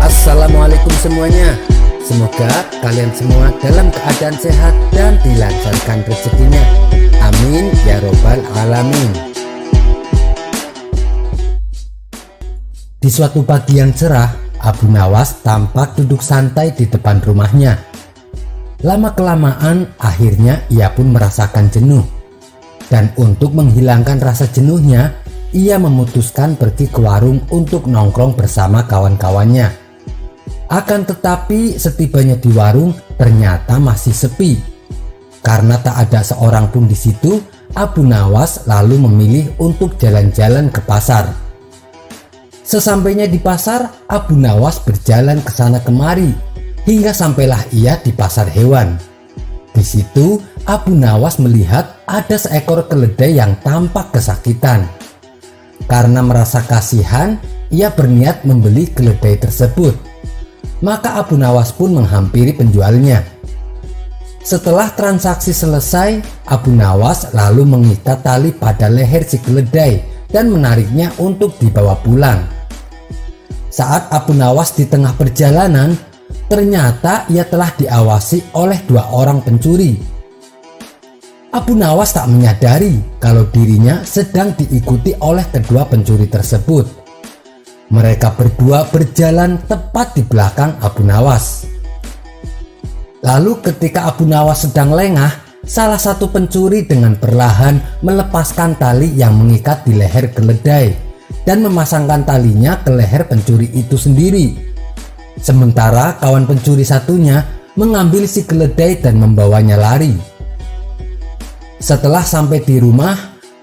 Assalamualaikum semuanya. Semoga kalian semua dalam keadaan sehat dan dilancarkan rezekinya. Amin ya robbal alamin. Di suatu pagi yang cerah, Abu Nawas tampak duduk santai di depan rumahnya. Lama-kelamaan akhirnya ia pun merasakan jenuh. Dan untuk menghilangkan rasa jenuhnya, ia memutuskan pergi ke warung untuk nongkrong bersama kawan-kawannya. Akan tetapi setibanya di warung ternyata masih sepi. Karena tak ada seorang pun di situ, Abu Nawas lalu memilih untuk jalan-jalan ke pasar. Sesampainya di pasar, Abu Nawas berjalan ke sana kemari hingga sampailah ia di pasar hewan. Di situ Abu Nawas melihat ada seekor keledai yang tampak kesakitan. Karena merasa kasihan, ia berniat membeli keledai tersebut. Maka Abu Nawas pun menghampiri penjualnya. Setelah transaksi selesai, Abu Nawas lalu mengikat tali pada leher si keledai dan menariknya untuk dibawa pulang. Saat Abu Nawas di tengah perjalanan, ternyata ia telah diawasi oleh dua orang pencuri. Abu Nawas tak menyadari kalau dirinya sedang diikuti oleh kedua pencuri tersebut. Mereka berdua berjalan tepat di belakang Abu Nawas. Lalu ketika Abu Nawas sedang lengah, salah satu pencuri dengan perlahan melepaskan tali yang mengikat di leher keledai dan memasangkan talinya ke leher pencuri itu sendiri. Sementara kawan pencuri satunya mengambil si keledai dan membawanya lari. Setelah sampai di rumah,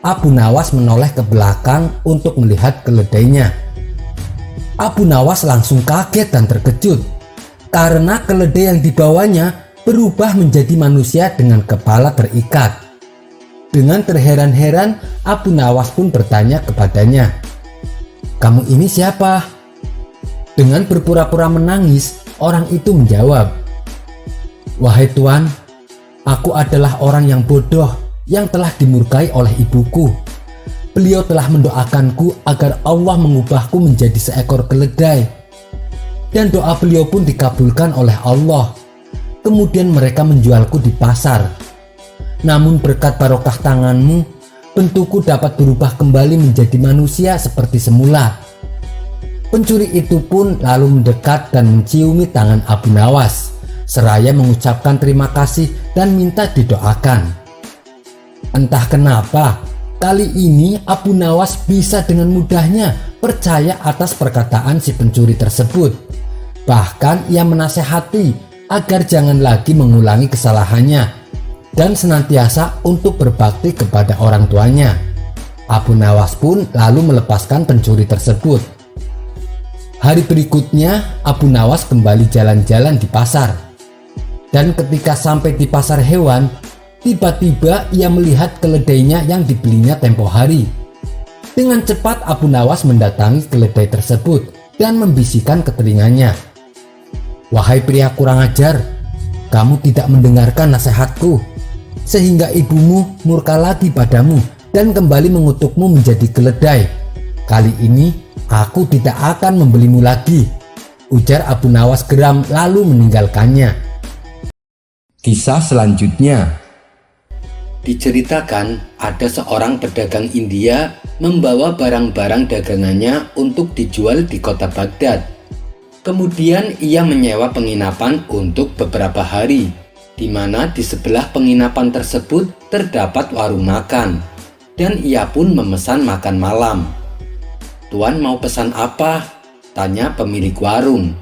Abu Nawas menoleh ke belakang untuk melihat keledainya. Abu Nawas langsung kaget dan terkejut karena keledai yang dibawanya berubah menjadi manusia dengan kepala terikat. Dengan terheran-heran, Abu Nawas pun bertanya kepadanya, "Kamu ini siapa?" Dengan berpura-pura menangis, orang itu menjawab, "Wahai Tuan, aku adalah orang yang bodoh yang telah dimurkai oleh ibuku. Beliau telah mendoakanku agar Allah mengubahku menjadi seekor keledai. Dan doa beliau pun dikabulkan oleh Allah. Kemudian mereka menjualku di pasar. Namun berkat barokah tanganmu, bentukku dapat berubah kembali menjadi manusia seperti semula." Pencuri itu pun lalu mendekat dan menciumi tangan Abu Nawas, seraya mengucapkan terima kasih dan minta didoakan. Entah kenapa, kali ini Abu Nawas bisa dengan mudahnya percaya atas perkataan si pencuri tersebut. Bahkan ia menasehati agar jangan lagi mengulangi kesalahannya dan senantiasa untuk berbakti kepada orang tuanya. Abu Nawas pun lalu melepaskan pencuri tersebut. Hari berikutnya Abu Nawas kembali jalan-jalan di pasar. Dan ketika sampai di pasar hewan, tiba-tiba ia melihat keledainya yang dibelinya tempo hari. Dengan cepat Abu Nawas mendatangi keledai tersebut dan membisikkan ke telinganya, "Wahai pria kurang ajar, kamu tidak mendengarkan nasihatku, sehingga ibumu murka lagi padamu dan kembali mengutukmu menjadi keledai. Kali ini aku tidak akan membelimu lagi," ujar Abu Nawas geram lalu meninggalkannya. Kisah selanjutnya. Diceritakan ada seorang pedagang India membawa barang-barang dagangannya untuk dijual di kota Baghdad. Kemudian ia menyewa penginapan untuk beberapa hari, di mana di sebelah penginapan tersebut terdapat warung makan, dan ia pun memesan makan malam. "Tuan mau pesan apa?" tanya pemilik warung.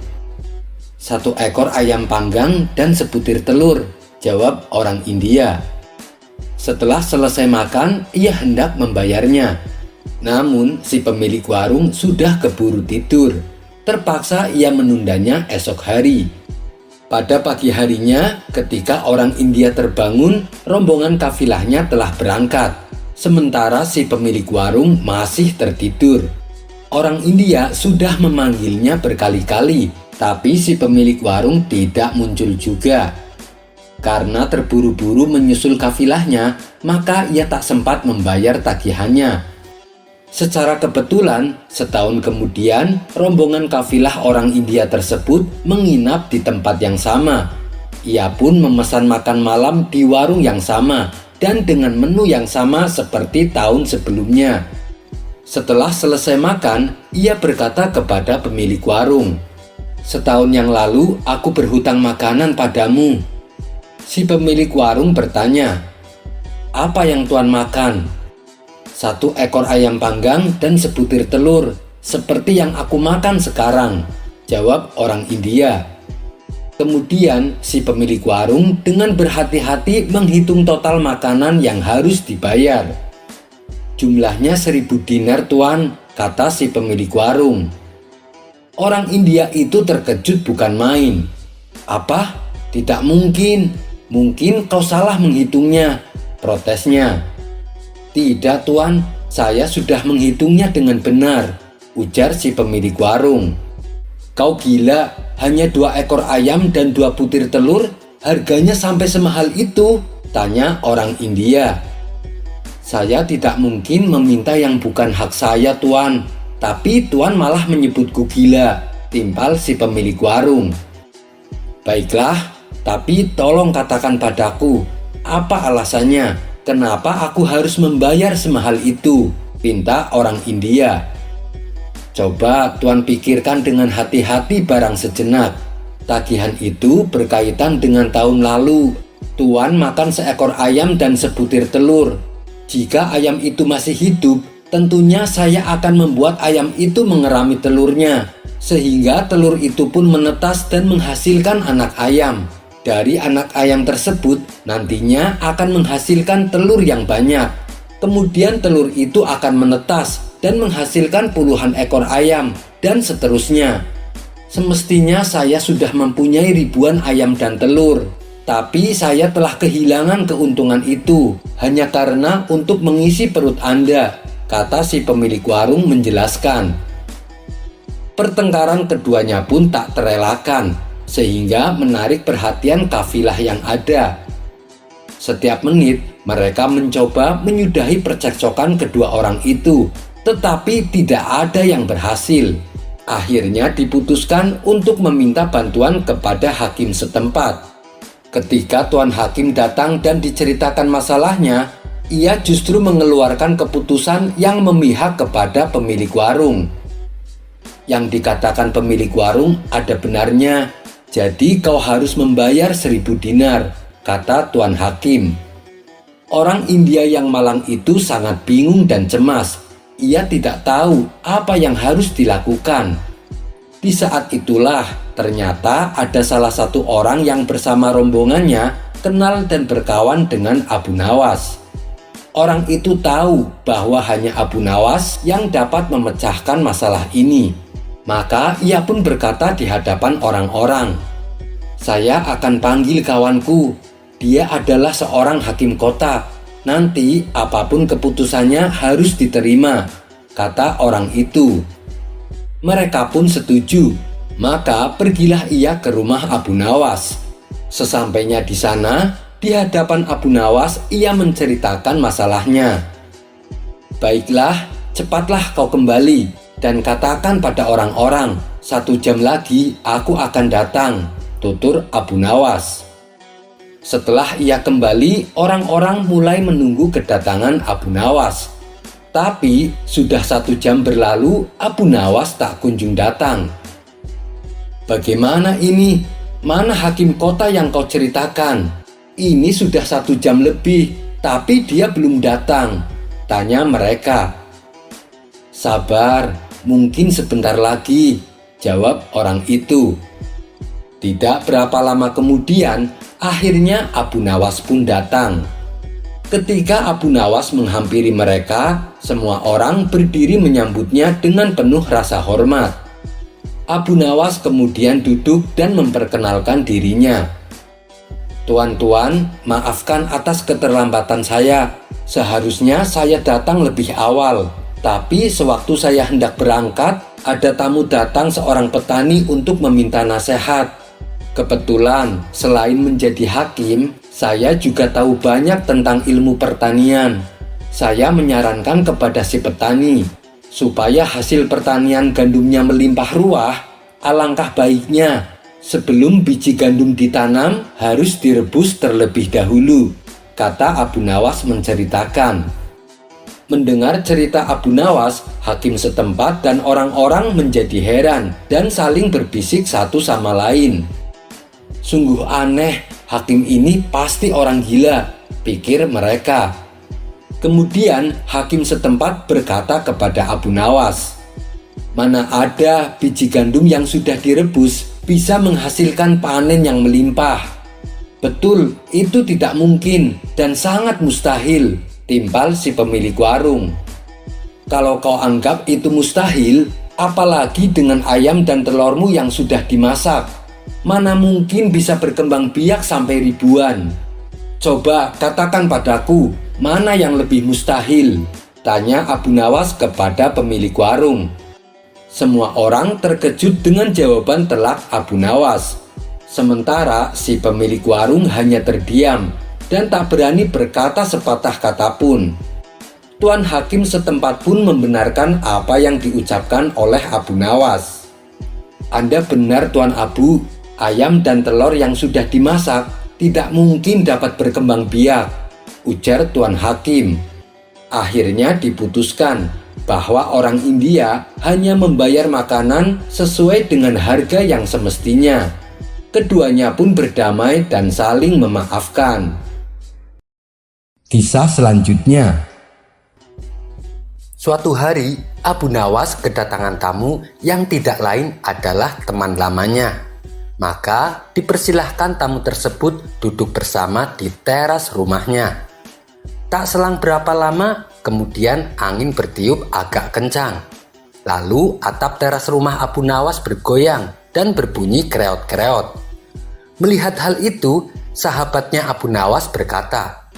"1 ekor ayam panggang dan sebutir telur," jawab orang India. Setelah selesai makan, ia hendak membayarnya. Namun si pemilik warung sudah keburu tidur. Terpaksa ia menundanya esok hari. Pada pagi harinya, ketika orang India terbangun, rombongan kafilahnya telah berangkat. Sementara si pemilik warung masih tertidur. Orang India sudah memanggilnya berkali-kali, tapi si pemilik warung tidak muncul juga. Karena terburu-buru menyusul kafilahnya, maka ia tak sempat membayar tagihannya. Secara kebetulan, setahun kemudian, rombongan kafilah orang India tersebut menginap di tempat yang sama. Ia pun memesan makan malam di warung yang sama dan dengan menu yang sama seperti tahun sebelumnya. Setelah selesai makan, ia berkata kepada pemilik warung, "Setahun yang lalu aku berhutang makanan padamu." Si pemilik warung bertanya, "Apa yang Tuan makan?" "1 ekor ayam panggang dan sebutir telur, seperti yang aku makan sekarang," jawab orang India. Kemudian si pemilik warung dengan berhati-hati menghitung total makanan yang harus dibayar. "Jumlahnya 1000 dinar, Tuan," kata si pemilik warung. Orang India itu terkejut bukan main. "Apa? Tidak mungkin. Mungkin kau salah menghitungnya," protesnya. "Tidak, Tuan, saya sudah menghitungnya dengan benar," ujar si pemilik warung. "Kau gila, hanya 2 ekor ayam dan 2 butir telur, harganya sampai semahal itu?" tanya orang India. "Saya tidak mungkin meminta yang bukan hak saya, Tuan, tapi Tuan malah menyebutku gila," timpal si pemilik warung. "Baiklah, tapi tolong katakan padaku, apa alasannya? Kenapa aku harus membayar semahal itu?" pinta orang India. "Coba Tuan pikirkan dengan hati-hati barang sejenak. Tagihan itu berkaitan dengan tahun lalu. Tuan makan 1 ekor ayam dan sebutir telur. Jika ayam itu masih hidup, tentunya saya akan membuat ayam itu mengerami telurnya, sehingga telur itu pun menetas dan menghasilkan anak ayam. Dari anak ayam tersebut nantinya akan menghasilkan telur yang banyak. Kemudian telur itu akan menetas dan menghasilkan puluhan ekor ayam, dan seterusnya. Semestinya saya sudah mempunyai ribuan ayam dan telur, tapi saya telah kehilangan keuntungan itu hanya karena untuk mengisi perut Anda," kata si pemilik warung menjelaskan. Pertengkaran keduanya pun tak terelakkan, sehingga menarik perhatian kafilah yang ada. Setiap menit mereka mencoba menyudahi percekcokan kedua orang itu, tetapi tidak ada yang berhasil. Akhirnya diputuskan untuk meminta bantuan kepada hakim setempat. Ketika Tuan Hakim datang dan diceritakan masalahnya, ia justru mengeluarkan keputusan yang memihak kepada pemilik warung. Yang dikatakan pemilik warung ada benarnya. "Jadi kau harus membayar 1000 dinar," kata Tuan Hakim. Orang India yang malang itu sangat bingung dan cemas. Ia tidak tahu apa yang harus dilakukan. Di saat itulah ternyata ada salah satu orang yang bersama rombongannya kenal dan berkawan dengan Abu Nawas. Orang itu tahu bahwa hanya Abu Nawas yang dapat memecahkan masalah ini. Maka ia pun berkata di hadapan orang-orang, "Saya akan panggil kawanku. Dia adalah seorang hakim kota. Nanti apapun keputusannya harus diterima," kata orang itu. Mereka pun setuju. Maka pergilah ia ke rumah Abu Nawas. Sesampainya di sana, di hadapan Abu Nawas ia menceritakan masalahnya. "Baiklah, cepatlah kau kembali dan katakan pada orang-orang, 1 jam lagi aku akan datang," tutur Abu Nawas. Setelah ia kembali, orang-orang mulai menunggu kedatangan Abu Nawas. Tapi sudah 1 jam berlalu, Abu Nawas tak kunjung datang. "Bagaimana ini? Mana hakim kota yang kau ceritakan? Ini sudah 1 jam lebih, tapi dia belum datang," tanya mereka. "Sabar, mungkin sebentar lagi," jawab orang itu. Tidak berapa lama kemudian, akhirnya Abu Nawas pun datang. Ketika Abu Nawas menghampiri mereka, semua orang berdiri menyambutnya dengan penuh rasa hormat. Abu Nawas kemudian duduk dan memperkenalkan dirinya. "Tuan-tuan, maafkan atas keterlambatan saya. Seharusnya saya datang lebih awal. Tapi sewaktu saya hendak berangkat, ada tamu datang seorang petani untuk meminta nasihat. Kebetulan, selain menjadi hakim, saya juga tahu banyak tentang ilmu pertanian. Saya menyarankan kepada si petani, supaya hasil pertanian gandumnya melimpah ruah, alangkah baiknya sebelum biji gandum ditanam harus direbus terlebih dahulu, kata Abu Nawas menceritakan. Mendengar cerita Abu Nawas, hakim setempat dan orang-orang menjadi heran dan saling berbisik satu sama lain. Sungguh aneh, hakim ini pasti orang gila, pikir mereka. Kemudian hakim setempat berkata kepada Abu Nawas, "Mana ada biji gandum yang sudah direbus bisa menghasilkan panen yang melimpah?" "Betul, itu tidak mungkin dan sangat mustahil," timpal si pemilik warung. "Kalau kau anggap itu mustahil, apalagi dengan ayam dan telurmu yang sudah dimasak. Mana mungkin bisa berkembang biak sampai ribuan? Coba katakan padaku, mana yang lebih mustahil?" tanya Abu Nawas kepada pemilik warung. Semua orang terkejut dengan jawaban telak Abu Nawas. Sementara si pemilik warung hanya terdiam dan tak berani berkata sepatah kata pun. Tuan hakim setempat pun membenarkan apa yang diucapkan oleh Abu Nawas. "Anda benar Tuan Abu, ayam dan telur yang sudah dimasak tidak mungkin dapat berkembang biak," ujar Tuan Hakim. Akhirnya diputuskan bahwa orang India hanya membayar makanan sesuai dengan harga yang semestinya. Keduanya pun berdamai dan saling memaafkan. Kisah selanjutnya. Suatu hari, Abu Nawas kedatangan tamu yang tidak lain adalah teman lamanya. Maka dipersilahkan tamu tersebut duduk bersama di teras rumahnya. Tak selang berapa lama, kemudian angin bertiup agak kencang. Lalu atap teras rumah Abu Nawas bergoyang dan berbunyi kreot-kreot. Melihat hal itu, sahabatnya Abu Nawas berkata,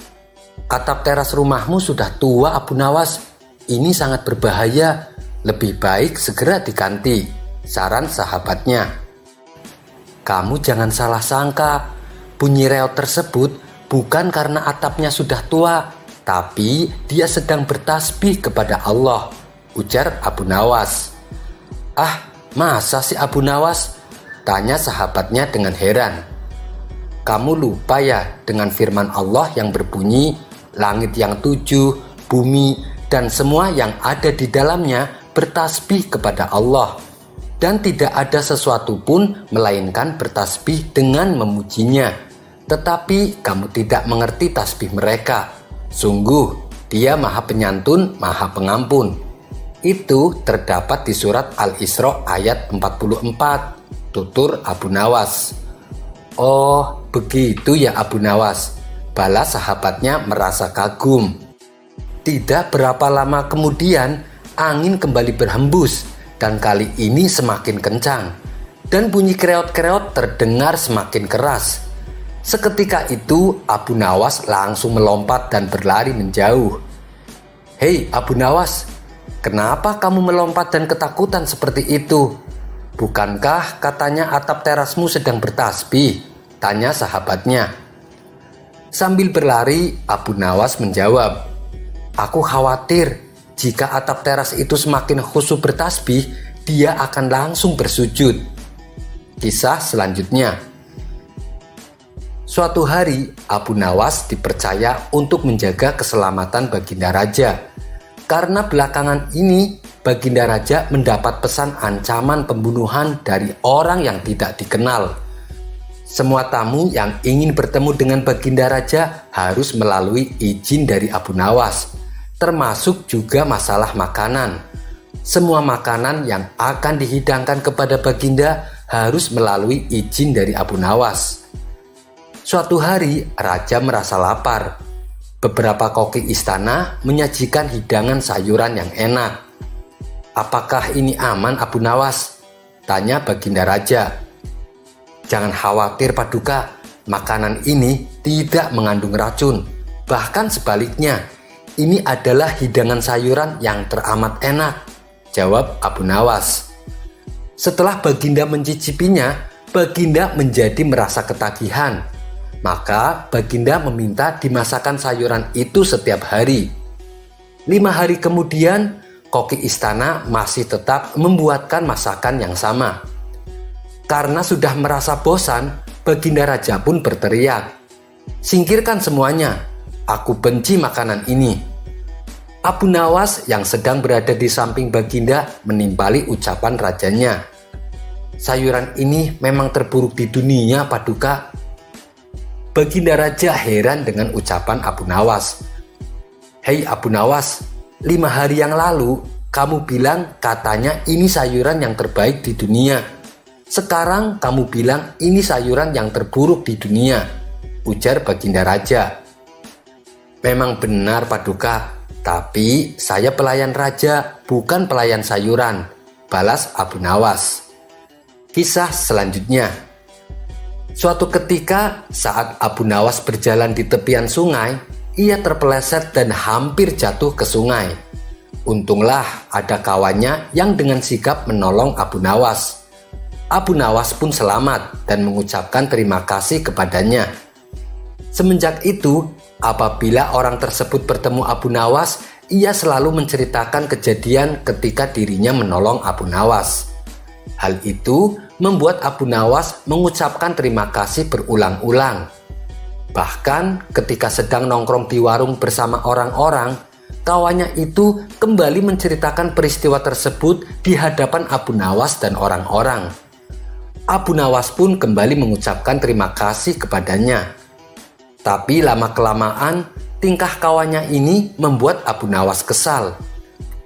"Atap teras rumahmu sudah tua Abu Nawas, ini sangat berbahaya, lebih baik segera diganti," saran sahabatnya. "Kamu jangan salah sangka, bunyi reot tersebut bukan karena atapnya sudah tua, tapi dia sedang bertasbih kepada Allah," ujar Abu Nawas. "Ah, masa sih Abu Nawas?" tanya sahabatnya dengan heran. "Kamu lupa ya dengan firman Allah yang berbunyi, langit yang 7, bumi, dan semua yang ada di dalamnya bertasbih kepada Allah. Dan tidak ada sesuatu pun melainkan bertasbih dengan memujinya. Tetapi kamu tidak mengerti tasbih mereka. Sungguh, Dia Maha Penyantun, Maha Pengampun." Itu terdapat di surat Al-Isra ayat 44, tutur Abu Nawas. "Oh, begitu ya Abu Nawas," balas sahabatnya merasa kagum. Tidak berapa lama kemudian, angin kembali berhembus dan kali ini semakin kencang dan bunyi kreot-kreot terdengar semakin keras. Seketika itu Abu Nawas langsung melompat dan berlari menjauh. "Hei Abu Nawas, kenapa kamu melompat dan ketakutan seperti itu? Bukankah katanya atap terasmu sedang bertasbih?" tanya sahabatnya. Sambil berlari, Abu Nawas menjawab, "Aku khawatir jika atap teras itu semakin khusyuk bertasbih, dia akan langsung bersujud." Kisah selanjutnya. Suatu hari, Abu Nawas dipercaya untuk menjaga keselamatan Baginda Raja. Karena belakangan ini, Baginda Raja mendapat pesan ancaman pembunuhan dari orang yang tidak dikenal. Semua tamu yang ingin bertemu dengan Baginda Raja harus melalui izin dari Abu Nawas, termasuk juga masalah makanan. Semua makanan yang akan dihidangkan kepada Baginda harus melalui izin dari Abu Nawas. Suatu hari, Raja merasa lapar. Beberapa koki istana menyajikan hidangan sayuran yang enak. "Apakah ini aman Abu Nawas?" tanya Baginda Raja. "Jangan khawatir Paduka, makanan ini tidak mengandung racun. Bahkan sebaliknya, ini adalah hidangan sayuran yang teramat enak," jawab Abu Nawas. Setelah Baginda mencicipinya, Baginda menjadi merasa ketagihan. Maka Baginda meminta dimasakkan sayuran itu setiap hari. 5 hari kemudian, koki istana masih tetap membuatkan masakan yang sama. Karena sudah merasa bosan, Baginda Raja pun berteriak, "Singkirkan semuanya, aku benci makanan ini." Abu Nawas yang sedang berada di samping Baginda menimpali ucapan rajanya, "Sayuran ini memang terburuk di dunia, Paduka." Baginda Raja heran dengan ucapan Abu Nawas. "Hei Abu Nawas, 5 hari yang lalu kamu bilang katanya ini sayuran yang terbaik di dunia. Sekarang kamu bilang ini sayuran yang terburuk di dunia," ujar Baginda Raja. "Memang benar, Paduka, tapi saya pelayan raja, bukan pelayan sayuran," balas Abu Nawas. Kisah selanjutnya. Suatu ketika saat Abu Nawas berjalan di tepian sungai, ia terpeleset dan hampir jatuh ke sungai. Untunglah ada kawannya yang dengan sigap menolong Abu Nawas. Abu Nawas pun selamat dan mengucapkan terima kasih kepadanya. Semenjak itu, apabila orang tersebut bertemu Abu Nawas, ia selalu menceritakan kejadian ketika dirinya menolong Abu Nawas. Hal itu membuat Abu Nawas mengucapkan terima kasih berulang-ulang. Bahkan ketika sedang nongkrong di warung bersama orang-orang, kawannya itu kembali menceritakan peristiwa tersebut di hadapan Abu Nawas dan orang-orang. Abu Nawas pun kembali mengucapkan terima kasih kepadanya. Tapi lama-kelamaan, tingkah kawannya ini membuat Abu Nawas kesal.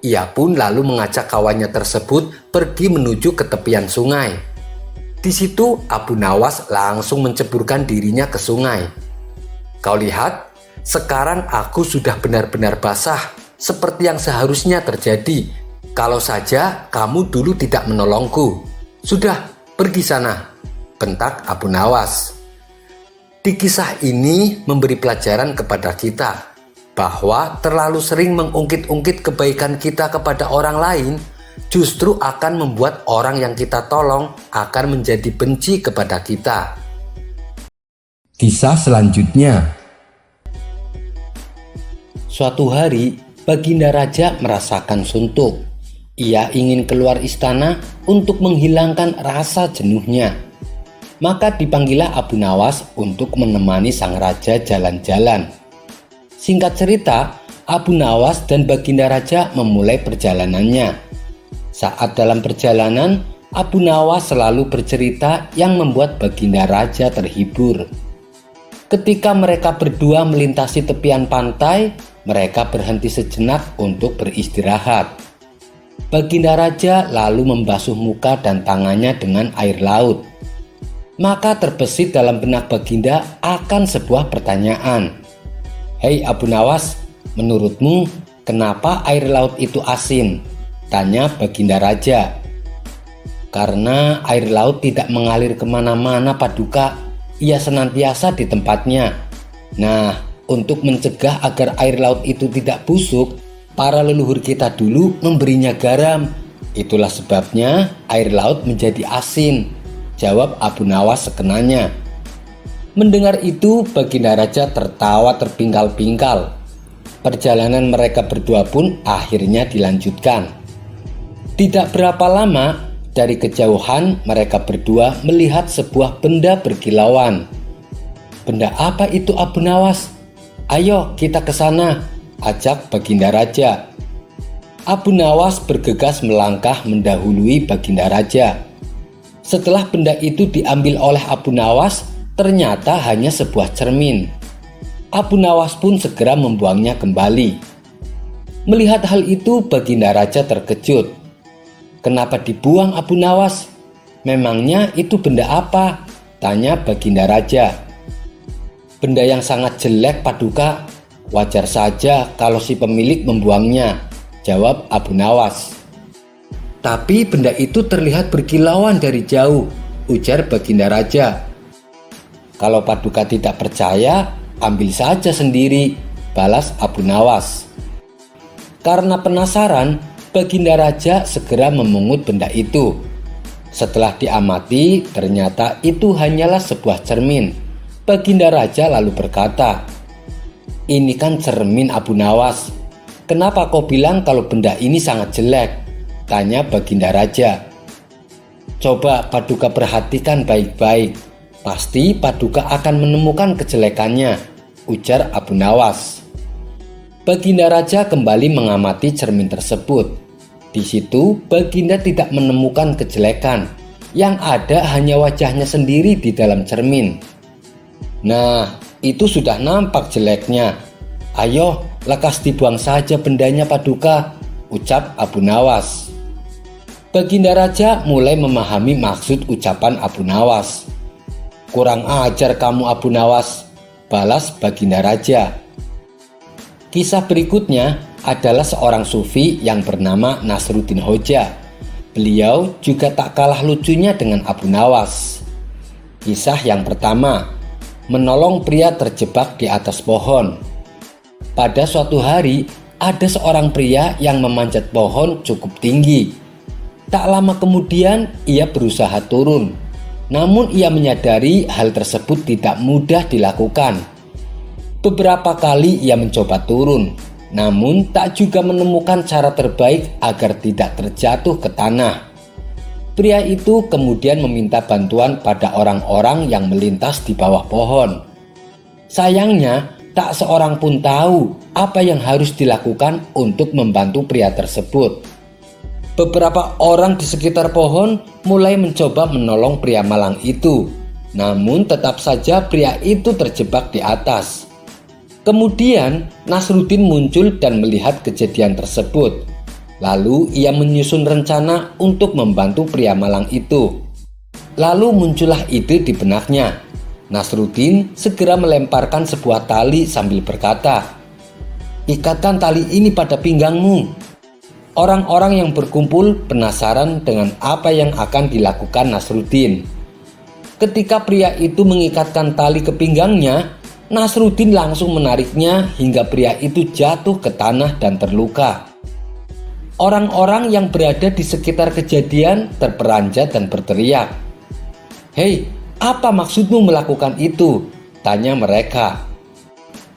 Ia pun lalu mengajak kawannya tersebut pergi menuju ke tepian sungai. Di situ Abu Nawas langsung menceburkan dirinya ke sungai. "Kau lihat, sekarang aku sudah benar-benar basah, seperti yang seharusnya terjadi. Kalau saja kamu dulu tidak menolongku. Sudah, pergi sana," bentak Abu Nawas. Di kisah ini memberi pelajaran kepada kita bahwa terlalu sering mengungkit-ungkit kebaikan kita kepada orang lain justru akan membuat orang yang kita tolong akan menjadi benci kepada kita. Kisah selanjutnya. Suatu hari, Baginda Raja merasakan suntuk. Ia ingin keluar istana untuk menghilangkan rasa jenuhnya. Maka dipanggillah Abu Nawas untuk menemani sang raja jalan-jalan. Singkat cerita, Abu Nawas dan Baginda Raja memulai perjalanannya. Saat dalam perjalanan, Abu Nawas selalu bercerita yang membuat Baginda Raja terhibur. Ketika mereka berdua melintasi tepian pantai, mereka berhenti sejenak untuk beristirahat. Baginda Raja lalu membasuh muka dan tangannya dengan air laut. Maka terbesit dalam benak Baginda akan sebuah pertanyaan. "Hei Abu Nawas, menurutmu kenapa air laut itu asin?" tanya Baginda Raja. "Karena air laut tidak mengalir kemana-mana, Paduka. Ia senantiasa di tempatnya. Nah, untuk mencegah agar air laut itu tidak busuk, para leluhur kita dulu memberinya garam. Itulah sebabnya air laut menjadi asin," jawab Abu Nawas sekenanya. Mendengar itu, Baginda Raja tertawa terpingkal-pingkal. Perjalanan mereka berdua pun akhirnya dilanjutkan. Tidak berapa lama, dari kejauhan mereka berdua melihat sebuah benda berkilauan. "Benda apa itu, Abu Nawas? Ayo kita ke sana," ajak Baginda Raja. Abu Nawas bergegas melangkah mendahului Baginda Raja. Setelah benda itu diambil oleh Abu Nawas, ternyata hanya sebuah cermin. Abu Nawas pun segera membuangnya kembali. Melihat hal itu, Baginda Raja terkejut. "Kenapa dibuang, Abu Nawas? Memangnya itu benda apa?" tanya Baginda Raja. "Benda yang sangat jelek, Paduka. Wajar saja kalau si pemilik membuangnya," jawab Abu Nawas. "Tapi benda itu terlihat berkilauan dari jauh," ujar Baginda Raja. "Kalau Paduka tidak percaya, ambil saja sendiri," balas Abu Nawas. Karena penasaran, Baginda Raja segera memungut benda itu. Setelah diamati, ternyata itu hanyalah sebuah cermin. Baginda Raja lalu berkata, "Ini kan cermin Abu Nawas. Kenapa kau bilang kalau benda ini sangat jelek?" tanya Baginda Raja. "Coba Paduka perhatikan baik-baik. Pasti Paduka akan menemukan kejelekannya," ujar Abu Nawas. Baginda Raja kembali mengamati cermin tersebut. Di situ Baginda tidak menemukan kejelekan. Yang ada hanya wajahnya sendiri di dalam cermin. "Nah, itu sudah nampak jeleknya. Ayo, lekas dibuang saja bendanya Paduka," ucap Abu Nawas. Baginda Raja mulai memahami maksud ucapan Abu Nawas. "Kurang ajar kamu Abu Nawas," balas Baginda Raja. Kisah berikutnya adalah seorang sufi yang bernama Nasruddin Hoja. Beliau juga tak kalah lucunya dengan Abu Nawas. Kisah yang pertama, menolong pria terjebak di atas pohon. Pada suatu hari, ada seorang pria yang memanjat pohon cukup tinggi. Tak lama kemudian, ia berusaha turun. Namun ia menyadari hal tersebut tidak mudah dilakukan. Beberapa kali ia mencoba turun, namun tak juga menemukan cara terbaik agar tidak terjatuh ke tanah. Pria itu kemudian meminta bantuan pada orang-orang yang melintas di bawah pohon. Sayangnya, tak seorang pun tahu apa yang harus dilakukan untuk membantu pria tersebut. Beberapa orang di sekitar pohon mulai mencoba menolong pria malang itu, namun tetap saja pria itu terjebak di atas. Kemudian Nasruddin muncul dan melihat kejadian tersebut. Lalu ia menyusun rencana untuk membantu pria malang itu. Lalu muncullah ide di benaknya. Nasruddin segera melemparkan sebuah tali sambil berkata, "Ikatkan tali ini pada pinggangmu." Orang-orang yang berkumpul penasaran dengan apa yang akan dilakukan Nasruddin. Ketika pria itu mengikatkan tali ke pinggangnya, Nasruddin langsung menariknya hingga pria itu jatuh ke tanah dan terluka. Orang-orang yang berada di sekitar kejadian terperanjat dan berteriak, "Hei, apa maksudmu melakukan itu?" tanya mereka.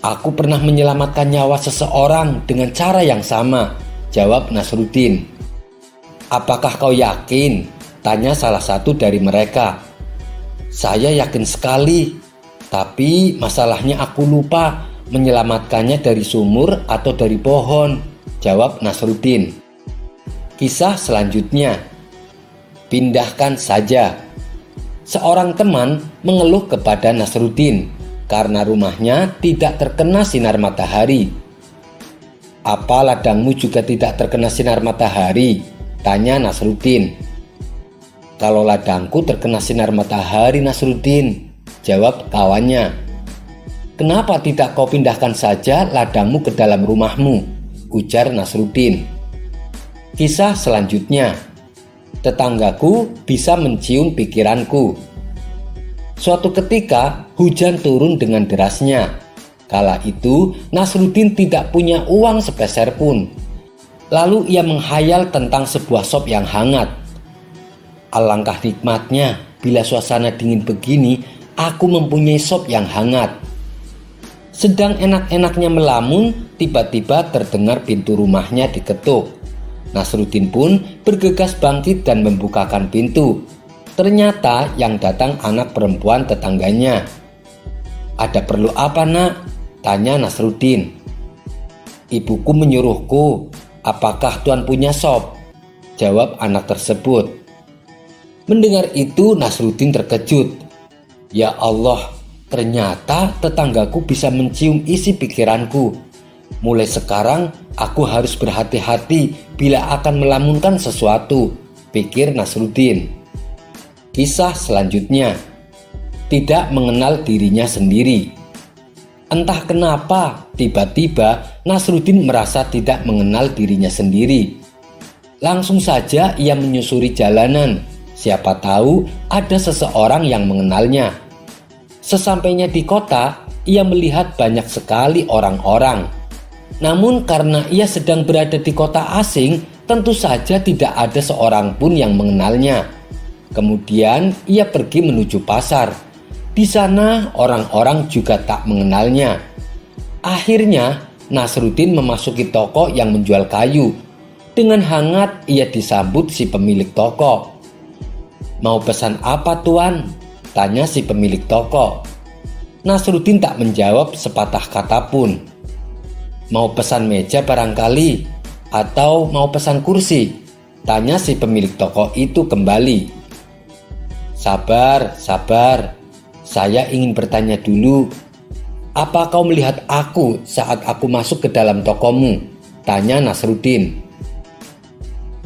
"Aku pernah menyelamatkan nyawa seseorang dengan cara yang sama," jawab Nasruddin. "Apakah kau yakin?" tanya salah satu dari mereka. "Saya yakin sekali. Tapi masalahnya aku lupa menyelamatkannya dari sumur atau dari pohon," jawab Nasruddin. Kisah selanjutnya, pindahkan saja. Seorang teman mengeluh kepada Nasruddin karena rumahnya tidak terkena sinar matahari. "Apa ladangmu juga tidak terkena sinar matahari?" tanya Nasruddin. "Kalau ladangku terkena sinar matahari, Nasruddin," jawab kawannya. "Kenapa tidak kau pindahkan saja ladangmu ke dalam rumahmu?" ujar Nasruddin. Kisah selanjutnya, tetanggaku bisa mencium pikiranku. Suatu ketika hujan turun dengan derasnya. Kala itu Nasruddin tidak punya uang sepeser pun. Lalu ia menghayal tentang sebuah sop yang hangat. "Alangkah nikmatnya bila suasana dingin begini aku mempunyai sop yang hangat." Sedang enak-enaknya melamun, tiba-tiba terdengar pintu rumahnya diketuk. Nasruddin pun bergegas bangkit dan membukakan pintu. Ternyata yang datang anak perempuan tetangganya. "Ada perlu apa, Nak?" tanya Nasruddin. "Ibuku menyuruhku. Apakah Tuan punya sop?" jawab anak tersebut. Mendengar itu Nasruddin terkejut. "Ya Allah, ternyata tetanggaku bisa mencium isi pikiranku. Mulai sekarang aku harus berhati-hati bila akan melamunkan sesuatu," pikir Nasruddin. Kisah selanjutnya, tidak mengenal dirinya sendiri. Entah kenapa tiba-tiba Nasruddin merasa tidak mengenal dirinya sendiri. Langsung saja ia menyusuri jalanan. Siapa tahu ada seseorang yang mengenalnya. Sesampainya di kota, ia melihat banyak sekali orang-orang. Namun karena ia sedang berada di kota asing, tentu saja tidak ada seorang pun yang mengenalnya. Kemudian ia pergi menuju pasar. Di sana orang-orang juga tak mengenalnya. Akhirnya Nasruddin memasuki toko yang menjual kayu. Dengan hangat ia disambut si pemilik toko. "Mau pesan apa, Tuan?" tanya si pemilik toko. Nasruddin tak menjawab sepatah kata pun. "Mau pesan meja barangkali, atau mau pesan kursi?" tanya si pemilik toko itu kembali. Sabar, saya ingin bertanya dulu. Apa kau melihat aku saat aku masuk ke dalam tokomu? Tanya Nasruddin.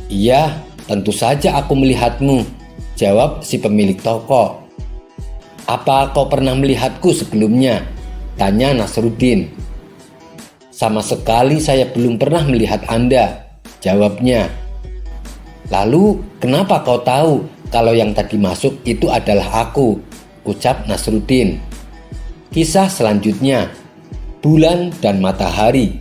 Iya, tentu saja aku melihatmu, jawab si pemilik toko. Apa kau pernah melihatku sebelumnya? Tanya Nasruddin. Sama sekali saya belum pernah melihat Anda, jawabnya. Lalu kenapa kau tahu kalau yang tadi masuk itu adalah aku? Ucap Nasruddin. Kisah selanjutnya, bulan dan matahari.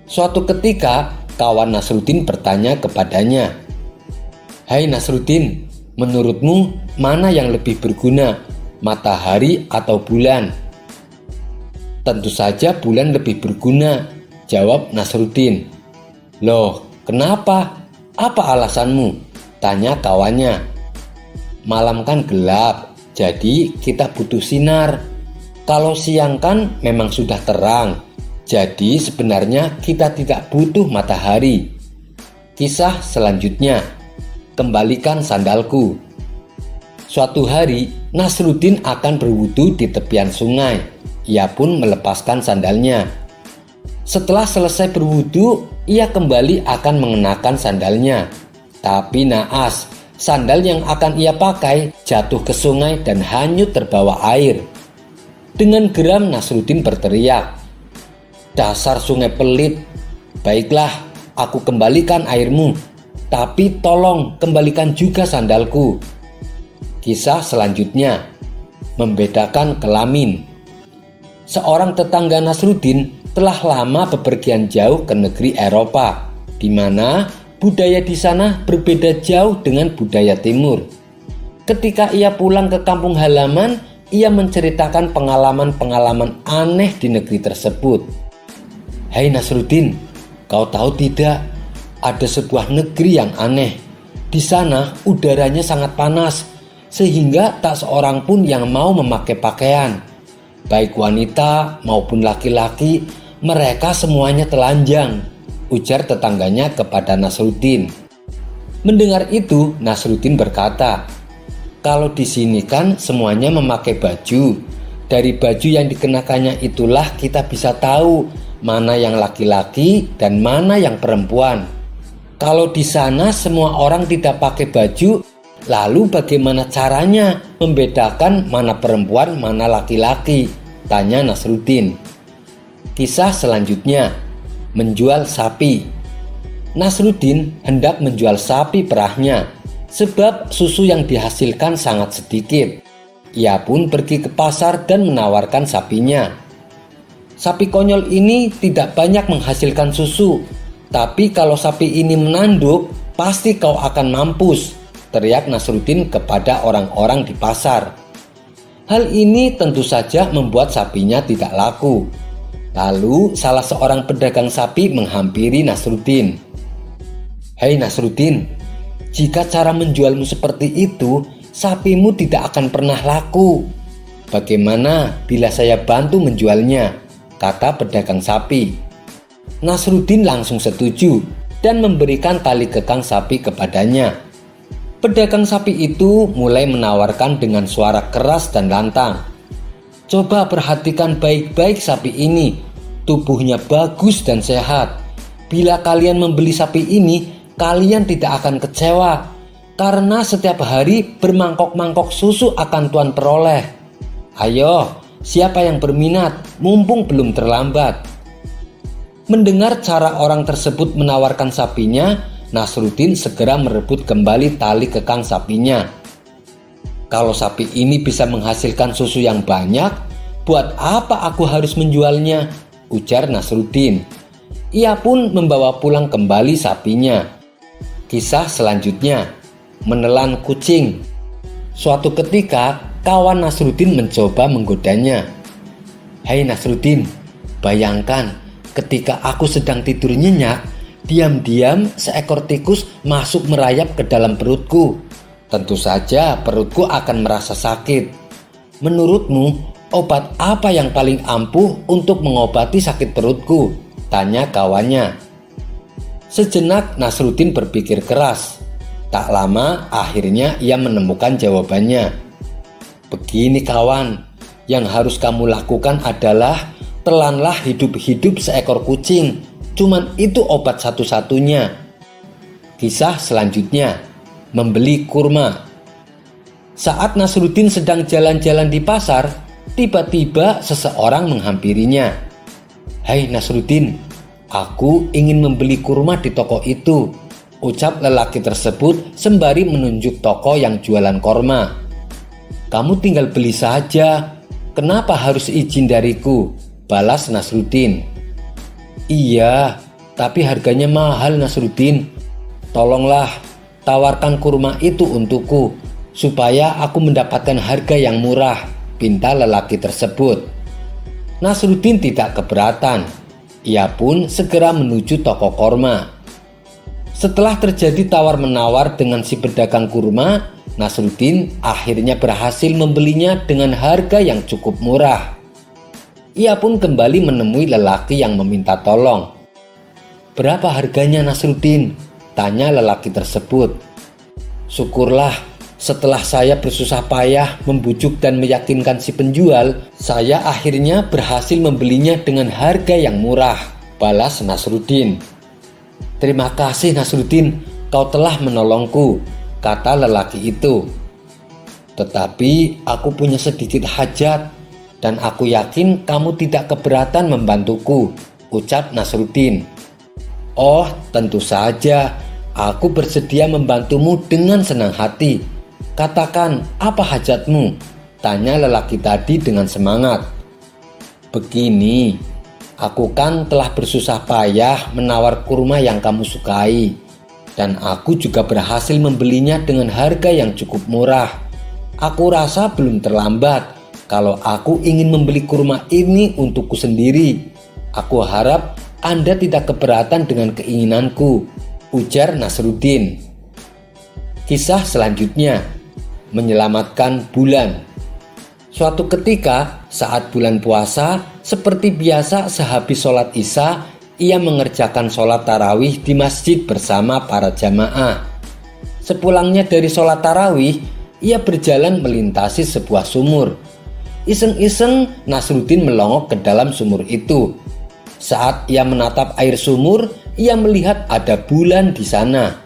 Suatu ketika kawan Nasruddin bertanya kepadanya, "Hai Nasruddin, menurutmu mana yang lebih berguna, matahari atau bulan?" Tentu saja bulan lebih berguna, jawab Nasruddin. Loh, kenapa? Apa alasanmu? Tanya kawannya. Malam kan gelap, jadi kita butuh sinar. Kalau siang kan memang sudah terang, jadi sebenarnya kita tidak butuh matahari. Kisah selanjutnya, kembalikan sandalku. Suatu hari, Nasruddin akan berwudu di tepian sungai. Ia pun melepaskan sandalnya. Setelah selesai berwudu, ia kembali akan mengenakan sandalnya. Tapi naas, sandal yang akan ia pakai jatuh ke sungai dan hanyut terbawa air. Dengan geram Nasruddin berteriak, "Dasar sungai pelit, baiklah aku kembalikan airmu, tapi tolong kembalikan juga sandalku." Kisah selanjutnya, membedakan kelamin. Seorang tetangga Nasruddin telah lama bepergian jauh ke negeri Eropa, di mana budaya di sana berbeda jauh dengan budaya timur. Ketika ia pulang ke kampung halaman, ia menceritakan pengalaman-pengalaman aneh di negeri tersebut. "Hai Nasruddin, kau tahu tidak, ada sebuah negeri yang aneh. Di sana udaranya sangat panas, sehingga tak seorang pun yang mau memakai pakaian. Baik wanita maupun laki-laki, mereka semuanya telanjang," ujar tetangganya kepada Nasruddin. Mendengar itu, Nasruddin berkata, "Kalau di sini kan semuanya memakai baju. Dari baju yang dikenakannya itulah kita bisa tahu mana yang laki-laki dan mana yang perempuan. Kalau di sana semua orang tidak pakai baju, lalu bagaimana caranya membedakan mana perempuan, mana laki-laki?" tanya Nasruddin. Kisah selanjutnya, menjual sapi. Nasruddin hendak menjual sapi perahnya, sebab susu yang dihasilkan sangat sedikit. Ia pun pergi ke pasar dan menawarkan sapinya. "Sapi konyol ini tidak banyak menghasilkan susu, tapi kalau sapi ini menanduk, pasti kau akan mampus," teriak Nasruddin kepada orang-orang di pasar. Hal ini tentu saja membuat sapinya tidak laku. Lalu salah seorang pedagang sapi menghampiri Nasruddin. "Hei Nasruddin, jika cara menjualmu seperti itu, sapimu tidak akan pernah laku. Bagaimana bila saya bantu menjualnya?" kata pedagang sapi. Nasruddin langsung setuju dan memberikan tali kekang sapi kepadanya. Pedagang sapi itu mulai menawarkan dengan suara keras dan lantang. "Coba perhatikan baik-baik sapi ini. Tubuhnya bagus dan sehat. Bila kalian membeli sapi ini, kalian tidak akan kecewa, karena setiap hari bermangkok-mangkok susu akan Tuan peroleh. Ayo, siapa yang berminat, mumpung belum terlambat." Mendengar cara orang tersebut menawarkan sapinya, Nasruddin segera merebut kembali tali kekang sapinya. "Kalau sapi ini bisa menghasilkan susu yang banyak, buat apa aku harus menjualnya?" ujar Nasruddin. Ia pun membawa pulang kembali sapinya. Kisah selanjutnya, menelan kucing. Suatu ketika, kawan Nasruddin mencoba menggodanya. "Hai Nasruddin, bayangkan ketika aku sedang tidur nyenyak, diam-diam seekor tikus masuk merayap ke dalam perutku. Tentu saja perutku akan merasa sakit. Menurutmu, obat apa yang paling ampuh untuk mengobati sakit perutku?" tanya kawannya. Sejenak Nasruddin berpikir keras. Tak lama akhirnya ia menemukan jawabannya. "Begini kawan, yang harus kamu lakukan adalah telanlah hidup-hidup seekor kucing. Cuman itu obat satu-satunya." Kisah selanjutnya, membeli kurma. Saat Nasruddin sedang jalan-jalan di pasar, tiba-tiba seseorang menghampirinya. "Hai Nasruddin, aku ingin membeli kurma di toko itu," ucap lelaki tersebut sembari menunjuk toko yang jualan korma. "Kamu tinggal beli saja, kenapa harus izin dariku?" balas Nasruddin. "Iya, tapi harganya mahal Nasruddin. Tolonglah, tawarkan kurma itu untukku, supaya aku mendapatkan harga yang murah," pinta lelaki tersebut. Nasruddin tidak keberatan. Ia pun segera menuju toko korma. Setelah terjadi tawar-menawar dengan si pedagang kurma, Nasruddin akhirnya berhasil membelinya dengan harga yang cukup murah. Ia pun kembali menemui lelaki yang meminta tolong. "Berapa harganya Nasruddin?" tanya lelaki tersebut. "Syukurlah, setelah saya bersusah payah membujuk dan meyakinkan si penjual, saya akhirnya berhasil membelinya dengan harga yang murah," balas Nasruddin. "Terima kasih Nasruddin, kau telah menolongku," kata lelaki itu. "Tetapi aku punya sedikit hajat dan aku yakin kamu tidak keberatan membantuku," ucap Nasruddin. "Oh, tentu saja, aku bersedia membantumu dengan senang hati. Katakan, apa hajatmu?" tanya lelaki tadi dengan semangat. "Begini, aku kan telah bersusah payah menawar kurma yang kamu sukai, dan aku juga berhasil membelinya dengan harga yang cukup murah. Aku rasa belum terlambat kalau aku ingin membeli kurma ini untukku sendiri. Aku harap Anda tidak keberatan dengan keinginanku," ujar Nasruddin. Kisah selanjutnya, menyelamatkan bulan. Suatu ketika saat bulan puasa, seperti biasa sehabis sholat isya, ia mengerjakan sholat tarawih di masjid bersama para jamaah. Sepulangnya dari sholat tarawih, ia berjalan melintasi sebuah sumur. Iseng-iseng Nasruddin melongok ke dalam sumur itu. Saat ia menatap air sumur, ia melihat ada bulan di sana.